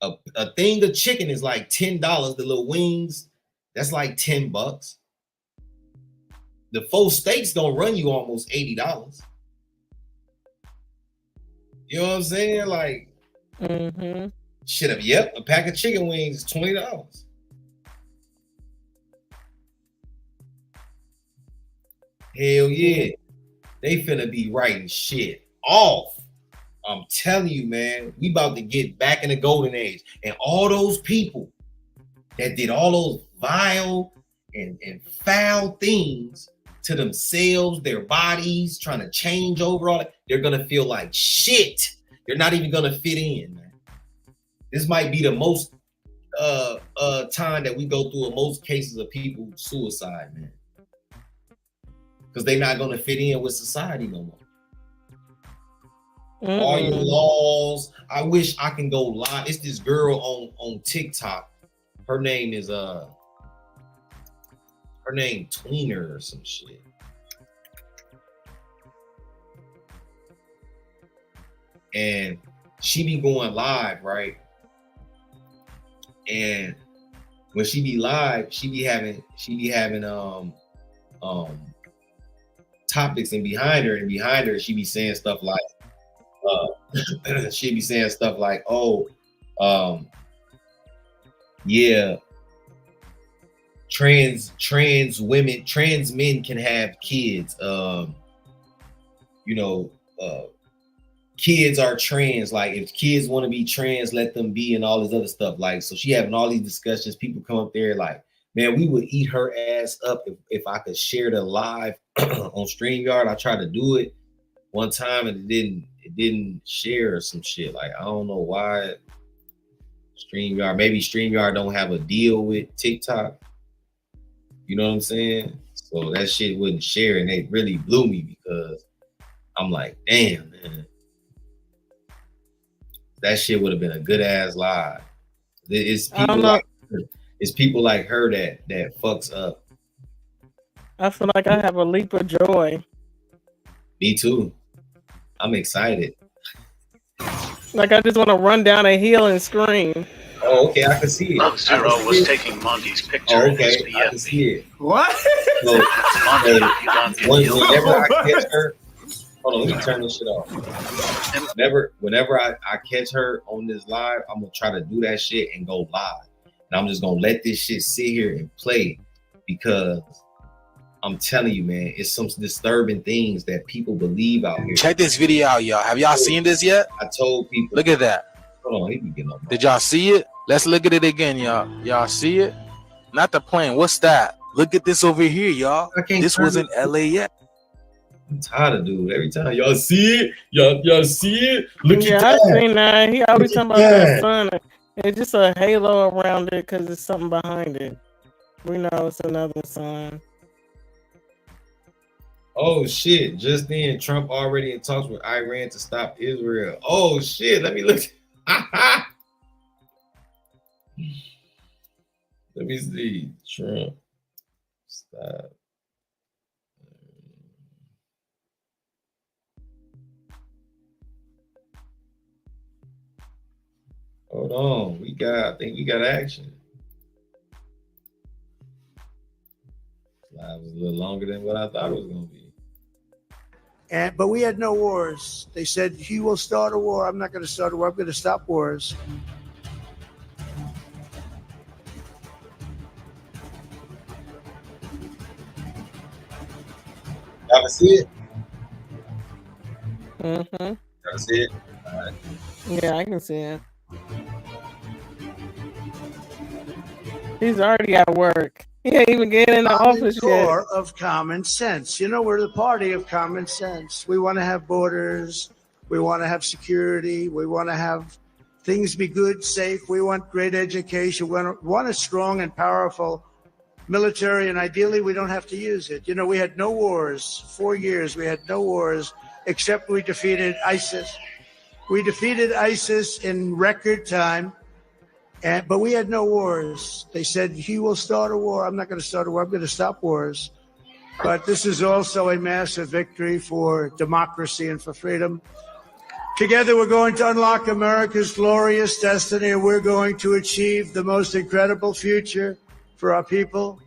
[SPEAKER 1] A thing of chicken is like $10. The little wings, that's like $10. The 4 steaks gonna run you almost $80. You know what I'm saying? Like, shit up. Yep, a pack of chicken wings is $20. Hell yeah. They finna be writing shit off. I'm telling you, man, we about to get back in the golden age. And all those people that did all those vile and foul things to themselves, their bodies, trying to change over all that, they're gonna feel like shit. They're not even gonna fit in, man. This might be the most time that we go through in most cases of people suicide, man. Because they're not gonna fit in with society no more. All your laws. I wish I can go live. It's this girl on TikTok. Her name is Tweener or some shit. And she be going live, right? And when she be live, she be having topics and behind her she be saying stuff like she'd be saying stuff like, oh, yeah, trans men can have kids. Kids are trans. Like, if kids want to be trans, let them be, and all this other stuff. Like, so she having all these discussions. People come up there like, man, we would eat her ass up if I could share the live on StreamYard. I tried to do it one time and it didn't share or some shit. Like, I don't know why maybe StreamYard don't have a deal with TikTok. You know what I'm saying? So that shit wouldn't share, and it really blew me because I'm like, damn, man. That shit would have been a good ass live. It's people like her that fucks up.
[SPEAKER 2] I feel like I have a leap of joy.
[SPEAKER 1] Me too. I'm excited.
[SPEAKER 2] Like, I just want to run down a hill and scream.
[SPEAKER 1] Oh, okay, I can see it.
[SPEAKER 9] Love Zero was taking Monty's picture.
[SPEAKER 1] Oh, okay, I can see it.
[SPEAKER 6] What?
[SPEAKER 1] So, whenever I catch her, hold on, let me turn this shit off. Whenever I catch her on this live, I'm gonna try to do that shit and go live. And I'm just gonna let this shit sit here and play, because I'm telling you, man, it's some disturbing things that people believe out here.
[SPEAKER 10] Check this video out, y'all. Have y'all seen this yet?
[SPEAKER 1] I told people.
[SPEAKER 10] Look at that.
[SPEAKER 1] Hold on, he be getting up.
[SPEAKER 10] Did y'all see it? Let's look at it again, y'all. Y'all see it? Not the plane. What's that? Look at this over here, y'all. This was in LAX.
[SPEAKER 1] I'm tired of dude. Every time y'all see it, y'all see it. Look at that.
[SPEAKER 2] I seen that. He always talking about that sun. It's just a halo around it because there's something behind it. We know it's another sun.
[SPEAKER 1] Oh shit! Just then, Trump already in talks with Iran to stop Israel. Oh shit! Let me look. Let me see. Trump stop. Hold on. I think we got action. Live was a little longer than what I thought it was gonna be.
[SPEAKER 6] But we had no wars. They said, he will start a war. I'm not going to start a war. I'm going to stop wars.
[SPEAKER 1] Y'all can see it?
[SPEAKER 2] Mm-hmm.
[SPEAKER 1] Y'all can see it? All right.
[SPEAKER 2] Yeah, I can see it. He's already at work. He ain't even getting in the office yet.
[SPEAKER 6] Of common sense. You know, we're the party of common sense. We want to have borders. We want to have security. We want to have things be good, safe. We want great education. We want a strong and powerful military, and ideally we don't have to use it. You know, we had no wars. 4 years we had no wars, except we defeated ISIS. We defeated ISIS in record time. But we had no wars. They said, he will start a war. I'm not going to start a war. I'm going to stop wars. But this is also a massive victory for democracy and for freedom. Together, we're going to unlock America's glorious destiny, and we're going to achieve the most incredible future for our people.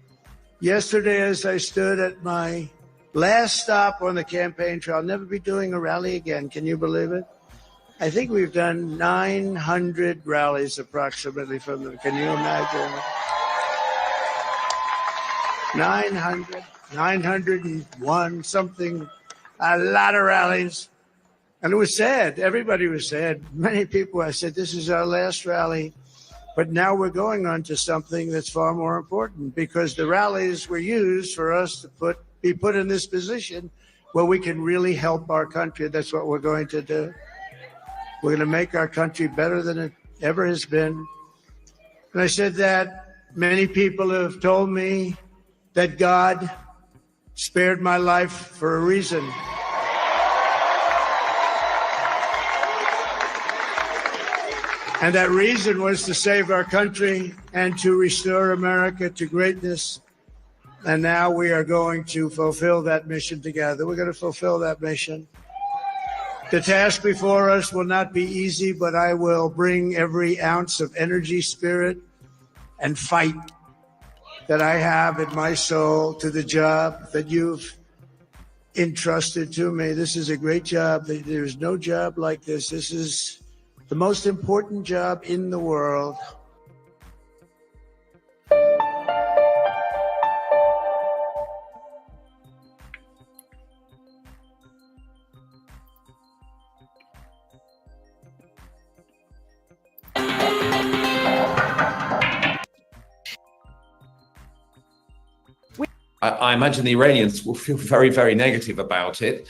[SPEAKER 6] Yesterday, as I stood at my last stop on the campaign trail, I'll never be doing a rally again. Can you believe it? I think we've done 900 rallies approximately from them. Can you imagine? 901, something, a lot of rallies. And it was sad. Everybody was sad. Many people, I said, this is our last rally. But now we're going on to something that's far more important, because the rallies were used for us to be put in this position where we can really help our country. That's what we're going to do. We're going to make our country better than it ever has been. And I said that many people have told me that God spared my life for a reason. And that reason was to save our country and to restore America to greatness. And now we are going to fulfill that mission together. We're going to fulfill that mission. The task before us will not be easy, but I will bring every ounce of energy, spirit, and fight that I have in my soul to the job that you've entrusted to me. This is a great job. There's no job like this. This is the most important job in the world.
[SPEAKER 11] I imagine the Iranians will feel very, very negative about it.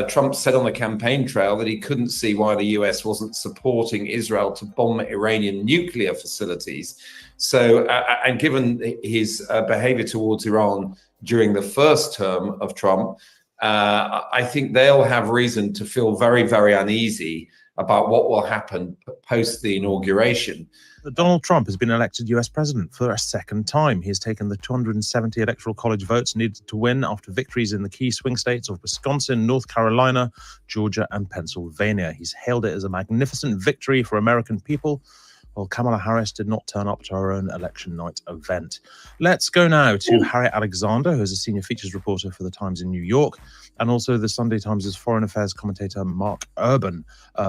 [SPEAKER 11] Trump said on the campaign trail that he couldn't see why the US wasn't supporting Israel to bomb Iranian nuclear facilities. So, and given his behavior towards Iran during the first term of Trump, I think they'll have reason to feel very, very uneasy about what will happen post the inauguration.
[SPEAKER 12] Donald Trump has been elected US president for a second time. He has taken the 270 electoral college votes needed to win after victories in the key swing states of Wisconsin, North Carolina, Georgia, and Pennsylvania. He's hailed it as a magnificent victory for American people, while Kamala Harris did not turn up to her own election night event. Let's go now to Harriet Alexander, who is a senior features reporter for The Times in New York, and also the Sunday Times' foreign affairs commentator, Mark Urban.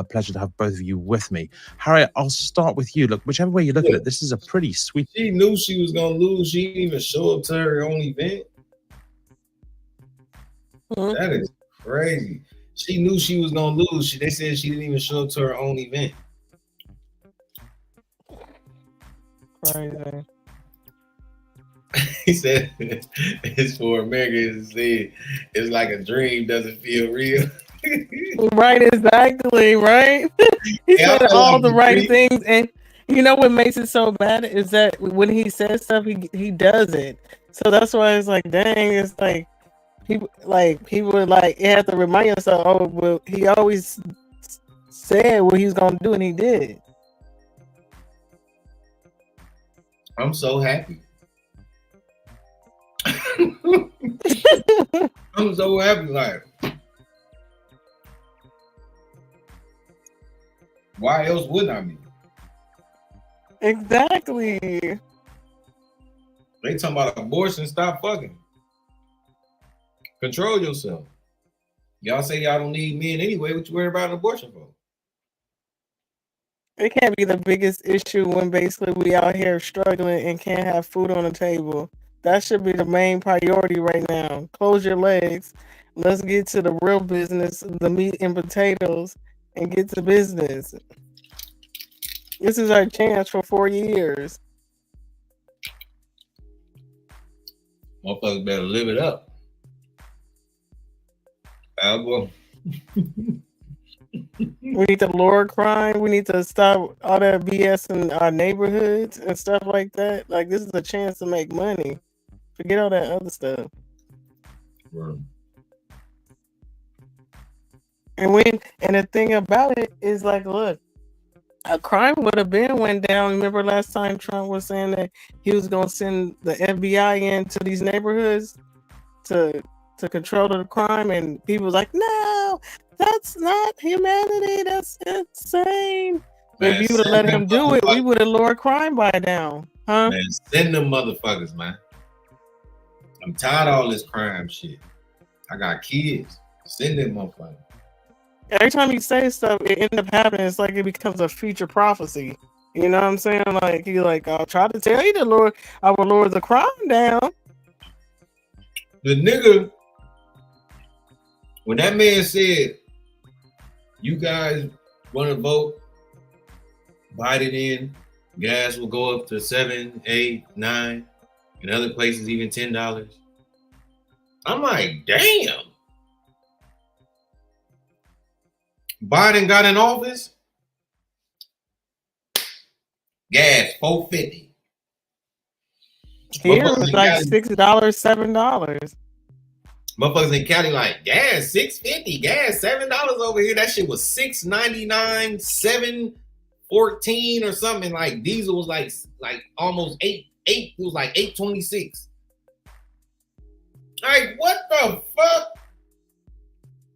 [SPEAKER 12] Pleasure to have both of you with me. Harriet, I'll start with you. Look, whichever way you look at it, this is a pretty sweet...
[SPEAKER 1] She knew she was going to lose. She didn't even show up to her own event. That is crazy. She knew she was going to lose. They said she didn't even show up to her own event.
[SPEAKER 2] Crazy.
[SPEAKER 1] He said it's for Americans to say it's like a dream doesn't feel real.
[SPEAKER 2] Right, exactly, right? He said all the right things, and you know what makes it so bad is that when he says stuff, he does it. So that's why it's like, dang, it's like people it have to remind yourself, oh, well, he always said what he was gonna do, and he did.
[SPEAKER 1] I'm so happy. I'm so happy. Like, why else wouldn't I be?
[SPEAKER 2] Exactly.
[SPEAKER 1] They talking about abortion. Stop fucking. Control yourself. Y'all say y'all don't need men anyway. What you worry about an abortion for?
[SPEAKER 2] It can't be the biggest issue when basically we out here struggling and can't have food on the table. That should be the main priority right now. Close your legs. Let's get to the real business, the meat and potatoes, and get to business. This is our chance for 4 years.
[SPEAKER 1] Motherfuckers better live it up. I'll go.
[SPEAKER 2] We need to lower crime. We need to stop all that BS in our neighborhoods and stuff like that. Like, this is a chance to make money. Forget all that other stuff.
[SPEAKER 1] Right.
[SPEAKER 2] And the thing about it is, like, look, a crime would have been went down. Remember last time Trump was saying that he was going to send the FBI into these neighborhoods to control the crime, and people was like, no, that's not humanity. That's insane. Man, if you would have let him do it, we would have lowered crime by now. Huh?
[SPEAKER 1] Man, send them motherfuckers, man. I'm tired of all this crime shit. I got kids. Send them motherfuckers.
[SPEAKER 2] Every time you say stuff, it ends up happening. It's like it becomes a future prophecy. You know what I'm saying? Like, he's like, I'll try to tell you I will lower the crime down.
[SPEAKER 1] The nigga, when that man said, you guys want to vote Biden in, gas will go up to $7, $8, $9, in other places even $10. I'm like, damn. Biden got in office, Gas $4.50.
[SPEAKER 2] Here it's like $6, $7.
[SPEAKER 1] Motherfuckers in Cali like gas $6.50, gas $7 over here. That shit was $6.99, $7.14 or something. Like diesel was like almost $8. It was like $8.26. Like what the fuck?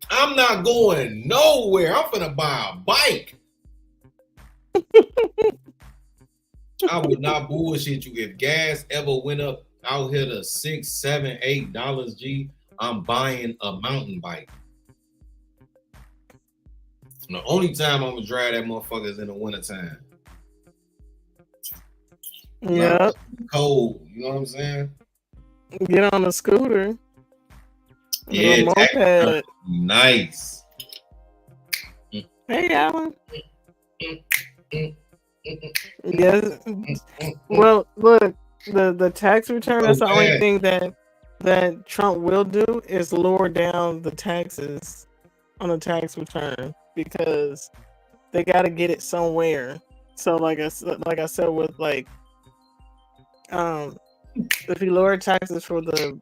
[SPEAKER 1] I'm not going nowhere. I'm finna buy a bike. I would not bullshit you. If gas ever went up out here to $6, $7, $8, G, I'm buying a mountain bike. And the only time I'm gonna drive that motherfucker is in the wintertime.
[SPEAKER 2] Yeah.
[SPEAKER 1] Cold, you know what I'm saying?
[SPEAKER 2] Get on a scooter.
[SPEAKER 1] Yeah,
[SPEAKER 2] moped.
[SPEAKER 1] Nice.
[SPEAKER 2] Hey, Alan. Yes. Well, look, the tax return, that's the only thing that Trump will do is lower down the taxes on the tax return because they got to get it somewhere. So like I said with like if he lowered taxes for the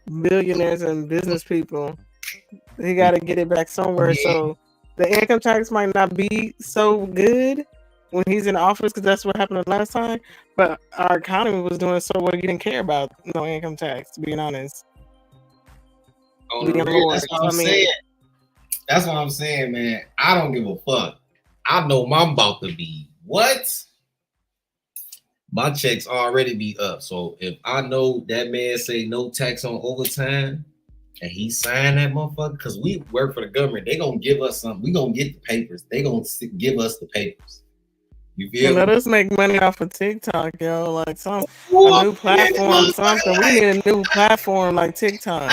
[SPEAKER 2] millionaires and business people, he got to get it back somewhere. So the income tax might not be so good when he's in office because that's what happened last time. But our economy was doing so well, you didn't care about no income tax, to be honest.
[SPEAKER 1] That's what I'm saying. That's what I'm saying, man. I don't give a fuck. I know I'm about to be what? My checks already be up. So if I know that man say no tax on overtime and he signed that motherfucker, because we work for the government, they gonna give us something. We gonna get the papers. They gonna give us the papers. You feel?
[SPEAKER 2] Let us make money off of TikTok, yo. Like a new platform, something. We need a new platform like TikTok.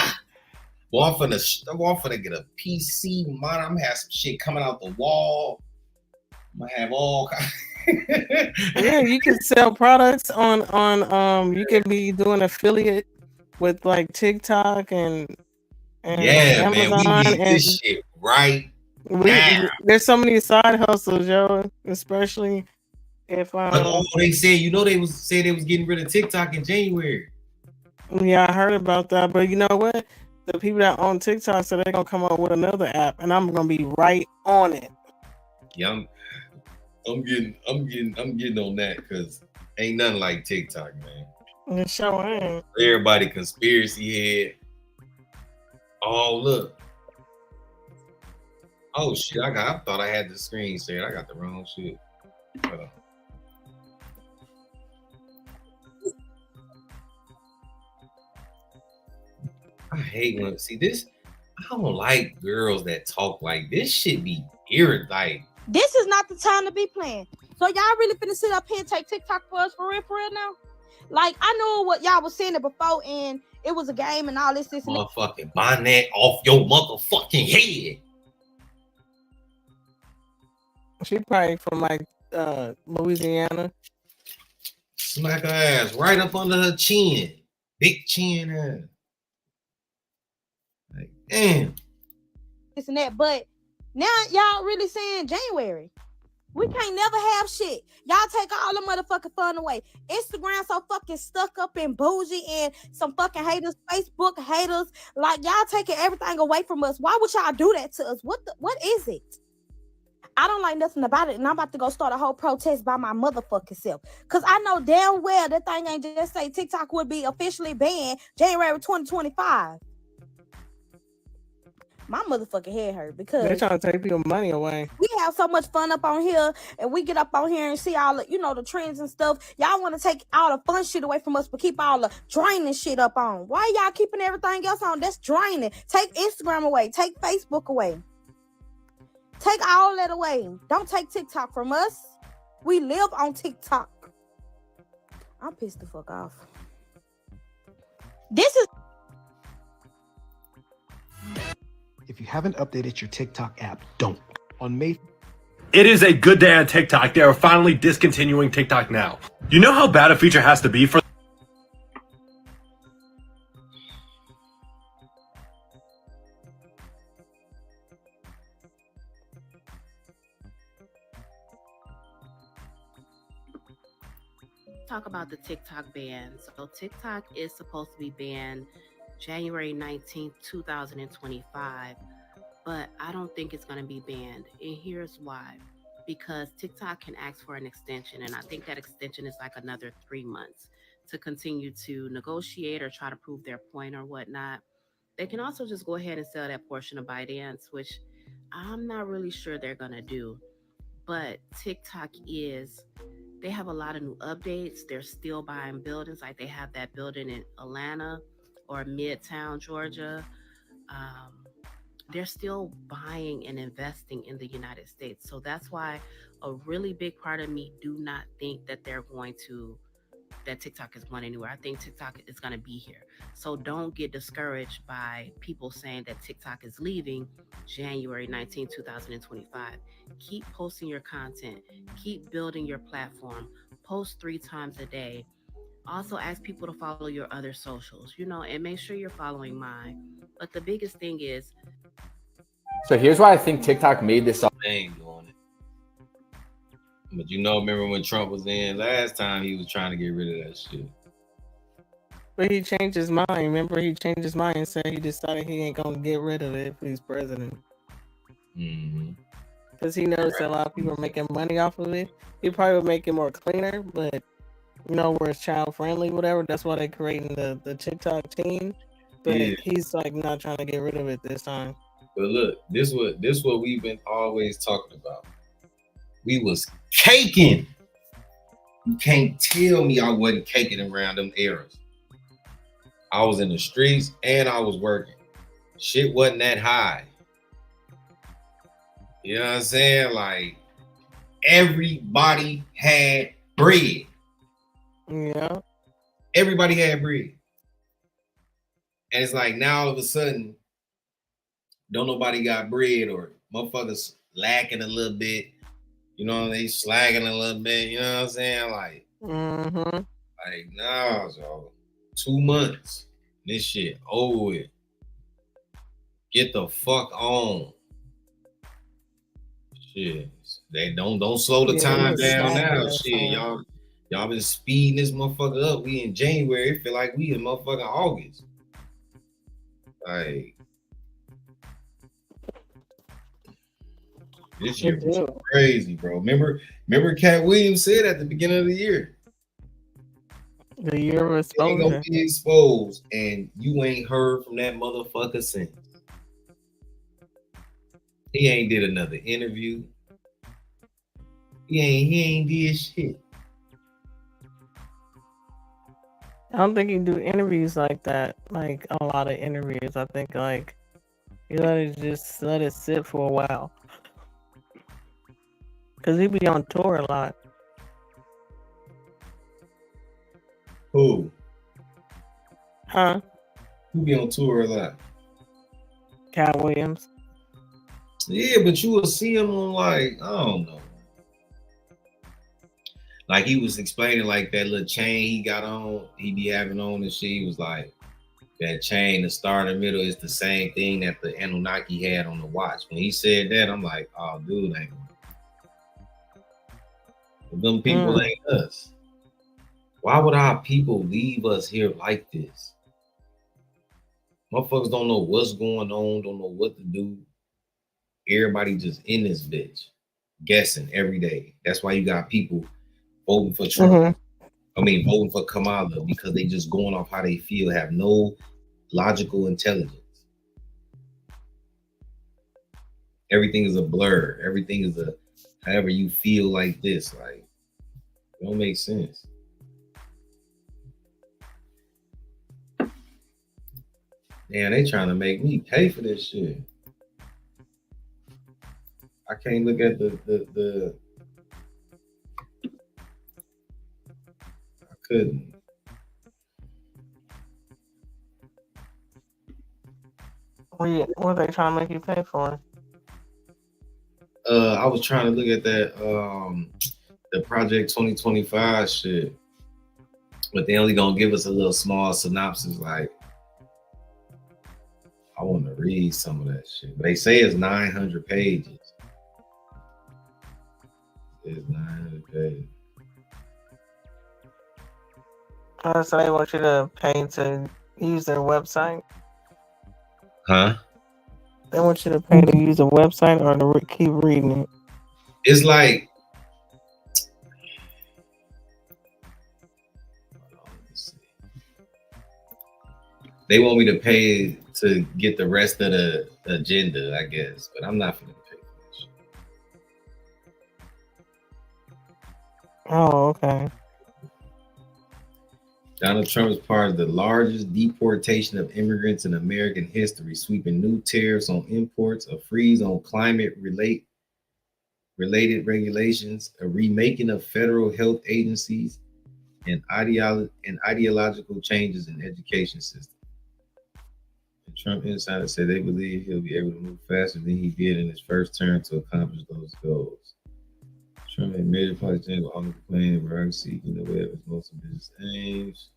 [SPEAKER 1] Well, I'm finna get a PC monitor. I'm gonna have some shit coming out the wall. I'm gonna have all
[SPEAKER 2] yeah, you can sell products on you can be doing affiliate with like TikTok and
[SPEAKER 1] yeah,
[SPEAKER 2] Amazon,
[SPEAKER 1] man, we need this shit right now.
[SPEAKER 2] There's so many side hustles, yo, especially if
[SPEAKER 1] they said, they was getting rid of TikTok in January.
[SPEAKER 2] Yeah, I heard about that, but you know what? The people that own TikTok said they're gonna come up with another app, and I'm gonna be right on it.
[SPEAKER 1] Yeah, I'm getting on that because ain't nothing like TikTok, man.
[SPEAKER 2] It sure ain't.
[SPEAKER 1] Everybody conspiracy head. Oh look. Oh shit! I thought I had the screen shared. I got the wrong shit. I hate when this. I don't like girls that talk like this. Shit be irritating.
[SPEAKER 13] This is not the time to be playing. So y'all really finna sit up here and take TikTok for us for real now? Like I know what y'all was saying it before, and it was a game and all this. And
[SPEAKER 1] motherfucking bonnet off your motherfucking head.
[SPEAKER 2] She probably from like Louisiana.
[SPEAKER 1] Smack her ass right up under her chin. Big chin ass. Like, damn.
[SPEAKER 13] This and that, but now y'all really saying January. We can't never have shit. Y'all take all the motherfucking fun away. Instagram so fucking stuck up and bougie and some fucking haters, Facebook haters. Like y'all taking everything away from us. Why would y'all do that to us? What is it? I don't like nothing about it, and I'm about to go start a whole protest by my motherfucking self. Cause I know damn well that thing ain't just say TikTok would be officially banned January 2025. My motherfucking head hurt because
[SPEAKER 2] they're trying to take people money away.
[SPEAKER 13] We have so much fun up on here, and we get up on here and see all the, the trends and stuff. Y'all want to take all the fun shit away from us, but keep all the draining shit up on. Why y'all keeping everything else on? That's draining. Take Instagram away. Take Facebook away. Take all that away. Don't take TikTok from us. We live on TikTok. I'm pissed the fuck off. This is.
[SPEAKER 14] If you haven't updated your TikTok app, don't. On May.
[SPEAKER 15] It is a good day on TikTok. They are finally discontinuing TikTok now. You know how bad a feature has to be for.
[SPEAKER 16] talk about the TikTok ban. So TikTok is supposed to be banned January 19th, 2025, but I don't think it's going to be banned. And here's why. Because TikTok can ask for an extension, and I think that extension is like another 3 months to continue to negotiate or try to prove their point or whatnot. They can also just go ahead and sell that portion of ByteDance, which I'm not really sure they're going to do. But TikTok they have a lot of new updates. They're still buying buildings, like they have that building in Atlanta or Midtown, Georgia. They're still buying and investing in the United States. So that's why a really big part of me do not think that that TikTok is going anywhere. I think TikTok is going to be here. So don't get discouraged by people saying that TikTok is leaving January 19, 2025. Keep posting your content. Keep building your platform. Post 3 times a day. Also ask people to follow your other socials, and make sure you're following mine. But the biggest thing is,
[SPEAKER 17] so here's why I think TikTok made this up.
[SPEAKER 1] They ain't doing it. But remember when Trump was in last time, he was trying to get rid of that shit.
[SPEAKER 2] But he changed his mind. Remember, he changed his mind and said he decided he ain't gonna get rid of it if he's president. Because he noticed a lot of people are making money off of it. He probably would make it more cleaner, but where it's child friendly, whatever. That's why they're creating the TikTok team. But he's like not trying to get rid of it this time.
[SPEAKER 1] But look, this what we've been always talking about. We was caking. You can't tell me I wasn't caking around them eras. I was in the streets and I was working. Shit wasn't that high. You know what I'm saying? Like, everybody had bread.
[SPEAKER 2] Yeah.
[SPEAKER 1] Everybody had bread. And it's like now all of a sudden, don't nobody got bread, or motherfuckers lacking a little bit. They slagging a little bit. You know what I'm saying? Like, like, nah, so 2 months. This shit over with. Get the fuck on. Shit. They don't slow the time down now. Shit, y'all been speeding this motherfucker up. We in January. It feel like we in motherfucking August. Like, this year was crazy, bro. Remember Cat Williams said at the beginning of the year.
[SPEAKER 2] The year of exposure.
[SPEAKER 1] Ain't gonna be exposed, and you ain't heard from that motherfucker since. He ain't did another interview. He ain't did shit.
[SPEAKER 2] I don't think he do interviews like that, like a lot of interviews. I think like you let it sit for a while. Cause he be on tour a lot.
[SPEAKER 1] Who?
[SPEAKER 2] Huh?
[SPEAKER 1] Who be on tour a lot?
[SPEAKER 2] Cat Williams.
[SPEAKER 1] Yeah, but you will see him on like, I don't know. Like he was explaining like that little chain he got on, he be having on and shit. He was like, that chain, the star in the middle is the same thing that the Anunnaki had on the watch. When he said that, I'm like, oh, dude, ain't. Them people ain't us. Why would our people leave us here like this? Motherfuckers don't know what's going on, don't know what to do. Everybody just in this bitch, guessing every day. That's why you got people voting for Trump. Voting for Kamala, because they just going off how they feel, have no logical intelligence. Everything is a blur. Everything is a however you feel like this. Like, it don't make sense. Damn, they trying to make me pay for this shit. I can't look at the I couldn't.
[SPEAKER 2] What are they trying to make you pay for?
[SPEAKER 1] I was trying to look at that the Project 2025 shit, but they only gonna give us a little small synopsis. Like, I want to read some of that shit, but they say it's 900 pages. It's 900 pages.
[SPEAKER 2] So they want you to pay to use their website.
[SPEAKER 1] Huh?
[SPEAKER 2] They want you to pay to use a website or to keep reading it.
[SPEAKER 1] It's like they want me to pay to get the rest of the agenda, I guess, but I'm not gonna pay for this shit.
[SPEAKER 2] Oh, okay.
[SPEAKER 1] Donald Trump is part of the largest deportation of immigrants in American history, sweeping new tariffs on imports, a freeze on climate-related regulations, a remaking of federal health agencies, and ideological changes in education system. And Trump insiders say they believe he'll be able to move faster than he did in his first term to accomplish those goals. Trump made major policy change with all the complaining and bureaucracy seeking the way of his most ambitious aims.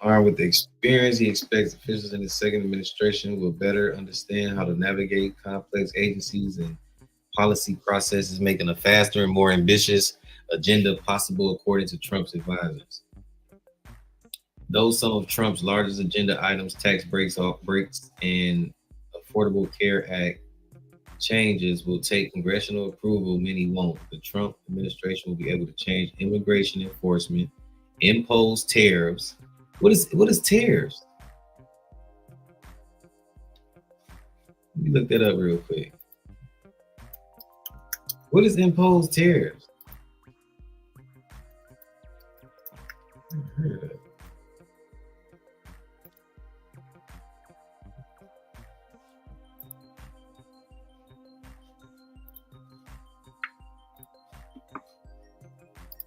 [SPEAKER 1] Armed with the experience, he expects officials in his second administration will better understand how to navigate complex agencies and policy processes, making a faster and more ambitious agenda possible, according to Trump's advisors. Though some of Trump's largest agenda items, tax breaks, and Affordable Care Act changes will take congressional approval, many won't. The Trump administration will be able to change immigration enforcement, impose tariffs. What is tariffs? Let me look that up real quick. What is imposed tariffs?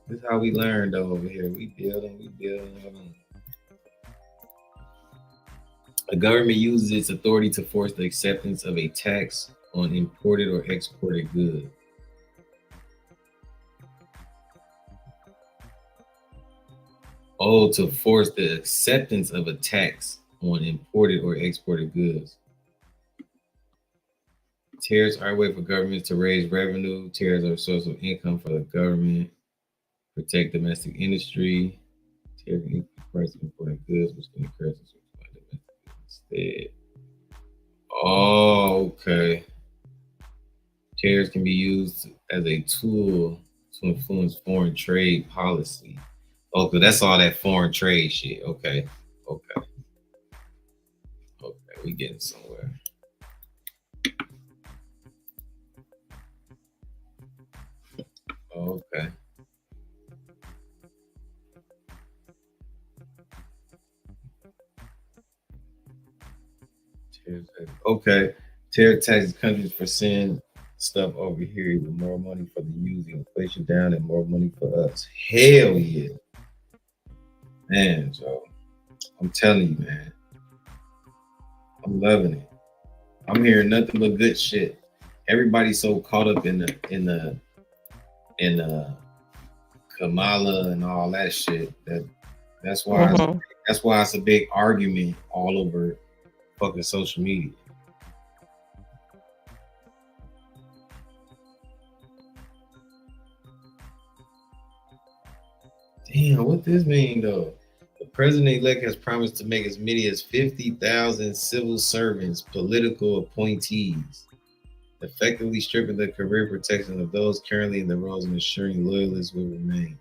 [SPEAKER 1] This is how we learned over here. We building. The government uses its authority to force the acceptance of a tax on imported or exported goods. Oh, to force the acceptance of a tax on imported or exported goods. Tariffs are a way for governments to raise revenue. Tariffs are a source of income for the government. Protect domestic industry. Tariff increase price of imported goods, which can encourage us to buy domestic instead. Oh, okay. Tariffs can be used as a tool to influence foreign trade policy. Okay, that's all that foreign trade shit. Okay, we getting somewhere. Okay. Okay. Tariff taxes countries for sending stuff over here with more money for the using inflation down and more money for us. Hell yeah. Man, Joe. I'm telling you, man. I'm loving it. I'm hearing nothing but good shit. Everybody's so caught up in the Kamala and all that shit that's why it's a big argument all over fucking social media. Damn, what this mean though? The president-elect has promised to make as many as 50,000 civil servants political appointees, effectively stripping the career protection of those currently in the roles and ensuring loyalists will remain.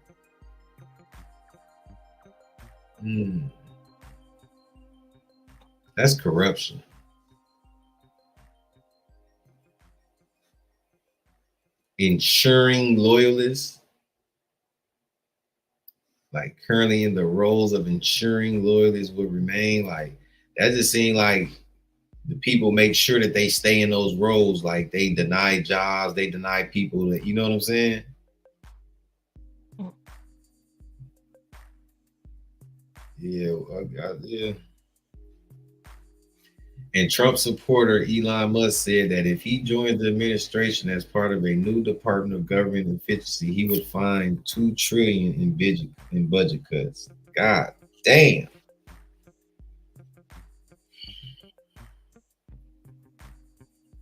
[SPEAKER 1] That's corruption. Ensuring loyalists, like currently in the roles of ensuring loyalists will remain, like that just seems like the people make sure that they stay in those roles, like they deny jobs, they deny people that, you know what I'm saying? Yeah, yeah. And Trump supporter Elon Musk said that if he joined the administration as part of a new Department of Government Efficiency, he would find $2 trillion in budget cuts. God damn.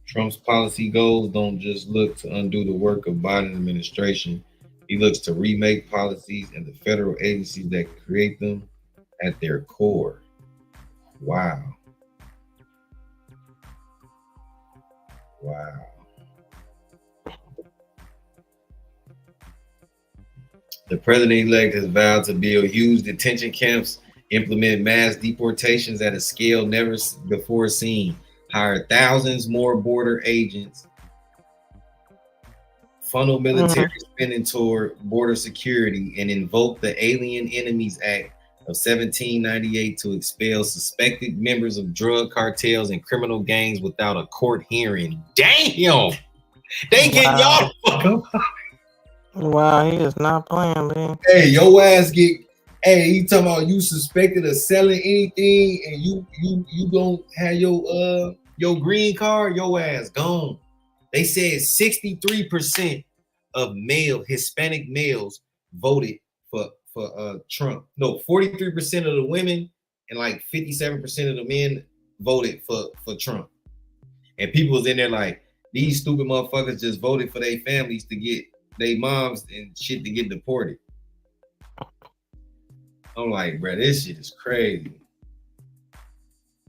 [SPEAKER 1] Trump's policy goals don't just look to undo the work of Biden administration. He looks to remake policies and the federal agencies that create them at their core. Wow. Wow. The president-elect has vowed to build huge detention camps, implement mass deportations at a scale never before seen, hire thousands more border agents, funnel military spending toward border security, and invoke the Alien Enemies Act of 1798 to expel suspected members of drug cartels and criminal gangs without a court hearing. Damn! They get y'all the fuck up.
[SPEAKER 2] Wow, he is not playing, man.
[SPEAKER 1] Hey, your ass get. Hey, he talking about you suspected of selling anything, and you don't have your green card. Your ass gone. They said 63% of Hispanic males voted for Trump. No, 43% of the women and like 57% of the men voted for Trump. And people was in there like, these stupid motherfuckers just voted for their families to get their moms and shit to get deported. I'm like, bro, this shit is crazy.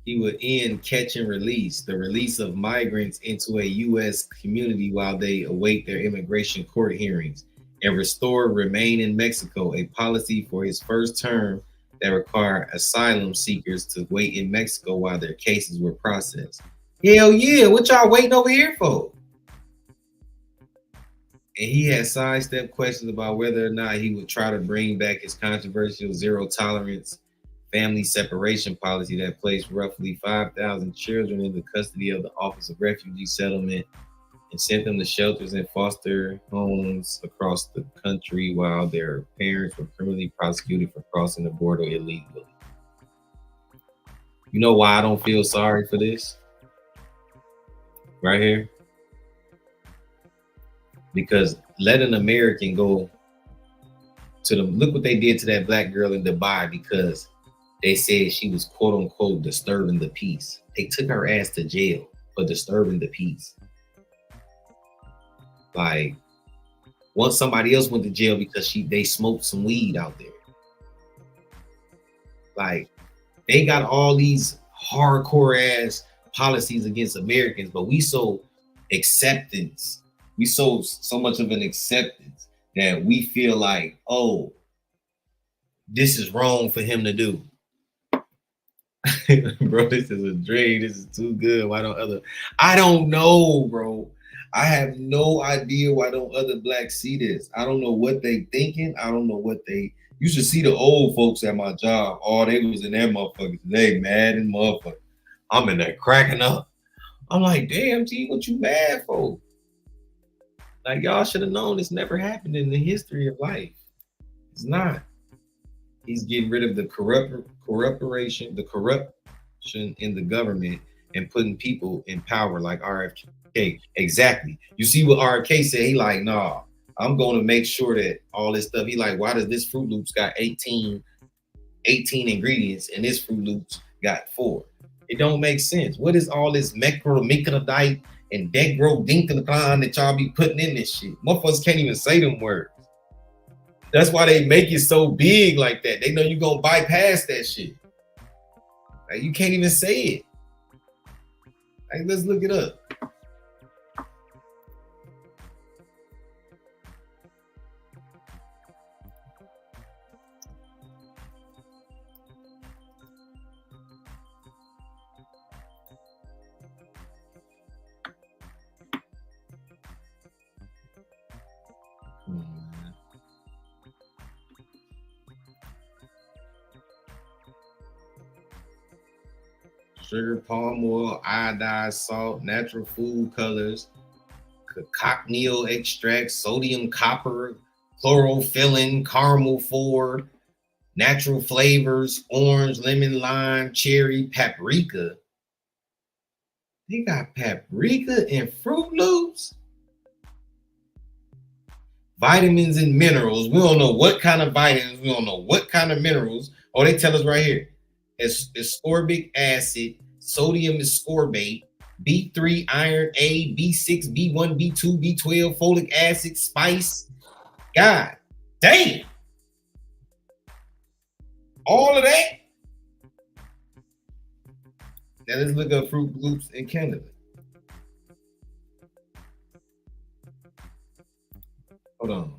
[SPEAKER 1] He would end catch and release, the release of migrants into a U.S. community while they await their immigration court hearings, and restore remain in Mexico, a policy for his first term that required asylum seekers to wait in Mexico while their cases were processed. Hell yeah, what y'all waiting over here for? And he had sidestep questions about whether or not he would try to bring back his controversial zero tolerance family separation policy that placed roughly 5,000 children in the custody of the Office of Refugee Settlement and sent them to shelters and foster homes across the country while their parents were criminally prosecuted for crossing the border illegally. You know why I don't feel sorry for this? Right here. Because let an American go to the, look what they did to that black girl in Dubai because they said she was quote unquote disturbing the peace. They took her ass to jail for disturbing the peace. Like, once somebody else went to jail because they smoked some weed out there. Like, they got all these hardcore ass policies against Americans, but we so acceptance. We so much of an acceptance that we feel like, oh, this is wrong for him to do. Bro, this is a dream. This is too good. Why don't other? I don't know, bro. I have no idea why don't other blacks see this. I don't know what they thinking. I don't know what they. You should see the old folks at my job. Oh, they was in that motherfucker today, mad and motherfucker. I'm in there cracking up. I'm like, damn, T, what you mad for? Like, y'all should have known this never happened in the history of life. It's not. He's getting rid of the corruption in the government and putting people in power like RFK. Exactly. You see what RFK said? He like, nah, I'm going to make sure that all this stuff. He like, why does this Fruit Loops got 18 ingredients and this Fruit Loops got 4? It don't make sense. What is all this microdite and degrodinkalon that y'all be putting in this shit? Motherfuckers can't even say them words. That's why they make it so big like that. They know you're gonna bypass that shit. Like, you can't even say it. Like, let's look it up. Sugar, palm oil, iodized salt, natural food colors, cochineal extract, sodium, copper, chlorophyllin, caramel 4, natural flavors, orange, lemon, lime, cherry, paprika. They got paprika and Fruit Loops. Vitamins and minerals. We don't know what kind of vitamins. We don't know what kind of minerals. Oh, they tell us right here. Ascorbic acid, sodium ascorbate, B3, iron A, B6, B1, B2, B12, folic acid, spice, God damn. All of that. Now let's look up Fruit Loops in Canada. Hold on.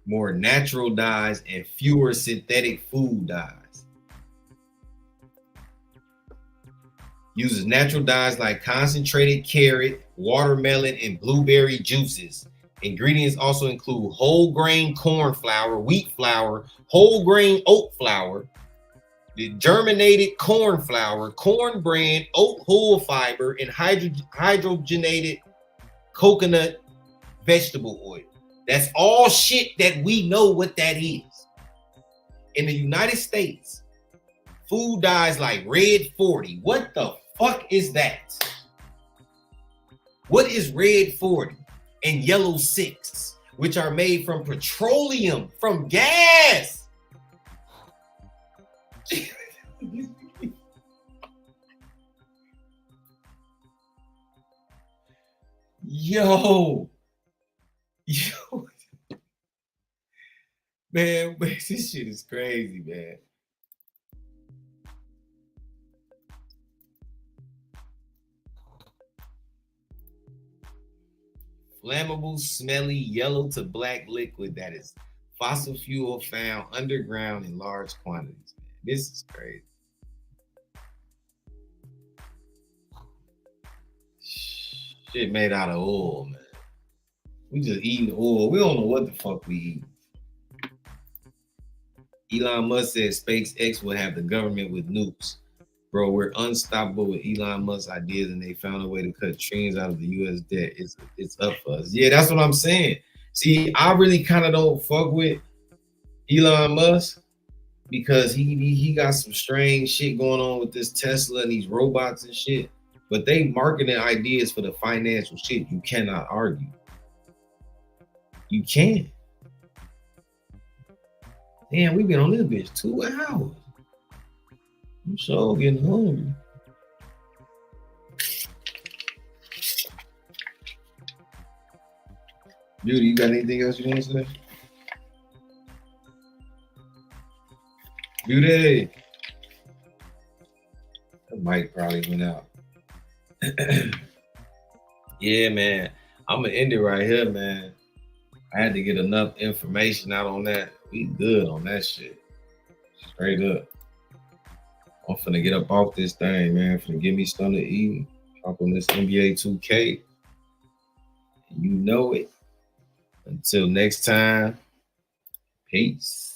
[SPEAKER 1] More natural dyes and fewer synthetic food dyes. Uses natural dyes like concentrated carrot, watermelon, and blueberry juices. Ingredients also include whole grain corn flour, wheat flour, whole grain oat flour, the germinated corn flour, corn bran, oat hull fiber, and hydrogenated coconut vegetable oil. That's all shit that we know what that is. In the United States, food dyes like Red 40. What the fuck is that? What is Red 40 and Yellow 6, which are made from petroleum, from gas? Yo, man, this shit is crazy, man. Flammable, smelly, yellow to black liquid that is fossil fuel found underground in large quantities. Man, this is crazy. Shit made out of oil, man. We just eating oil. We don't know what the fuck we eat. Elon Musk said SpaceX will have the government with nukes. Bro, we're unstoppable with Elon Musk's ideas, and they found a way to cut trillions out of the U.S. debt. It's up for us. Yeah, that's what I'm saying. See, I really kind of don't fuck with Elon Musk because he got some strange shit going on with this Tesla and these robots and shit. But they marketing ideas for the financial shit. You cannot argue. You can't. Damn, we've been on this bitch 2 hours. I'm so getting hungry. Beauty, you got anything else you want to say? Beauty. The mic probably went out. Yeah, man. I'm gonna end it right here, man. I had to get enough information out on that. We good on that shit. Straight up. I'm finna get up off this thing, man. Finna give me something to eat. Hop on this NBA 2K. You know it. Until next time, peace.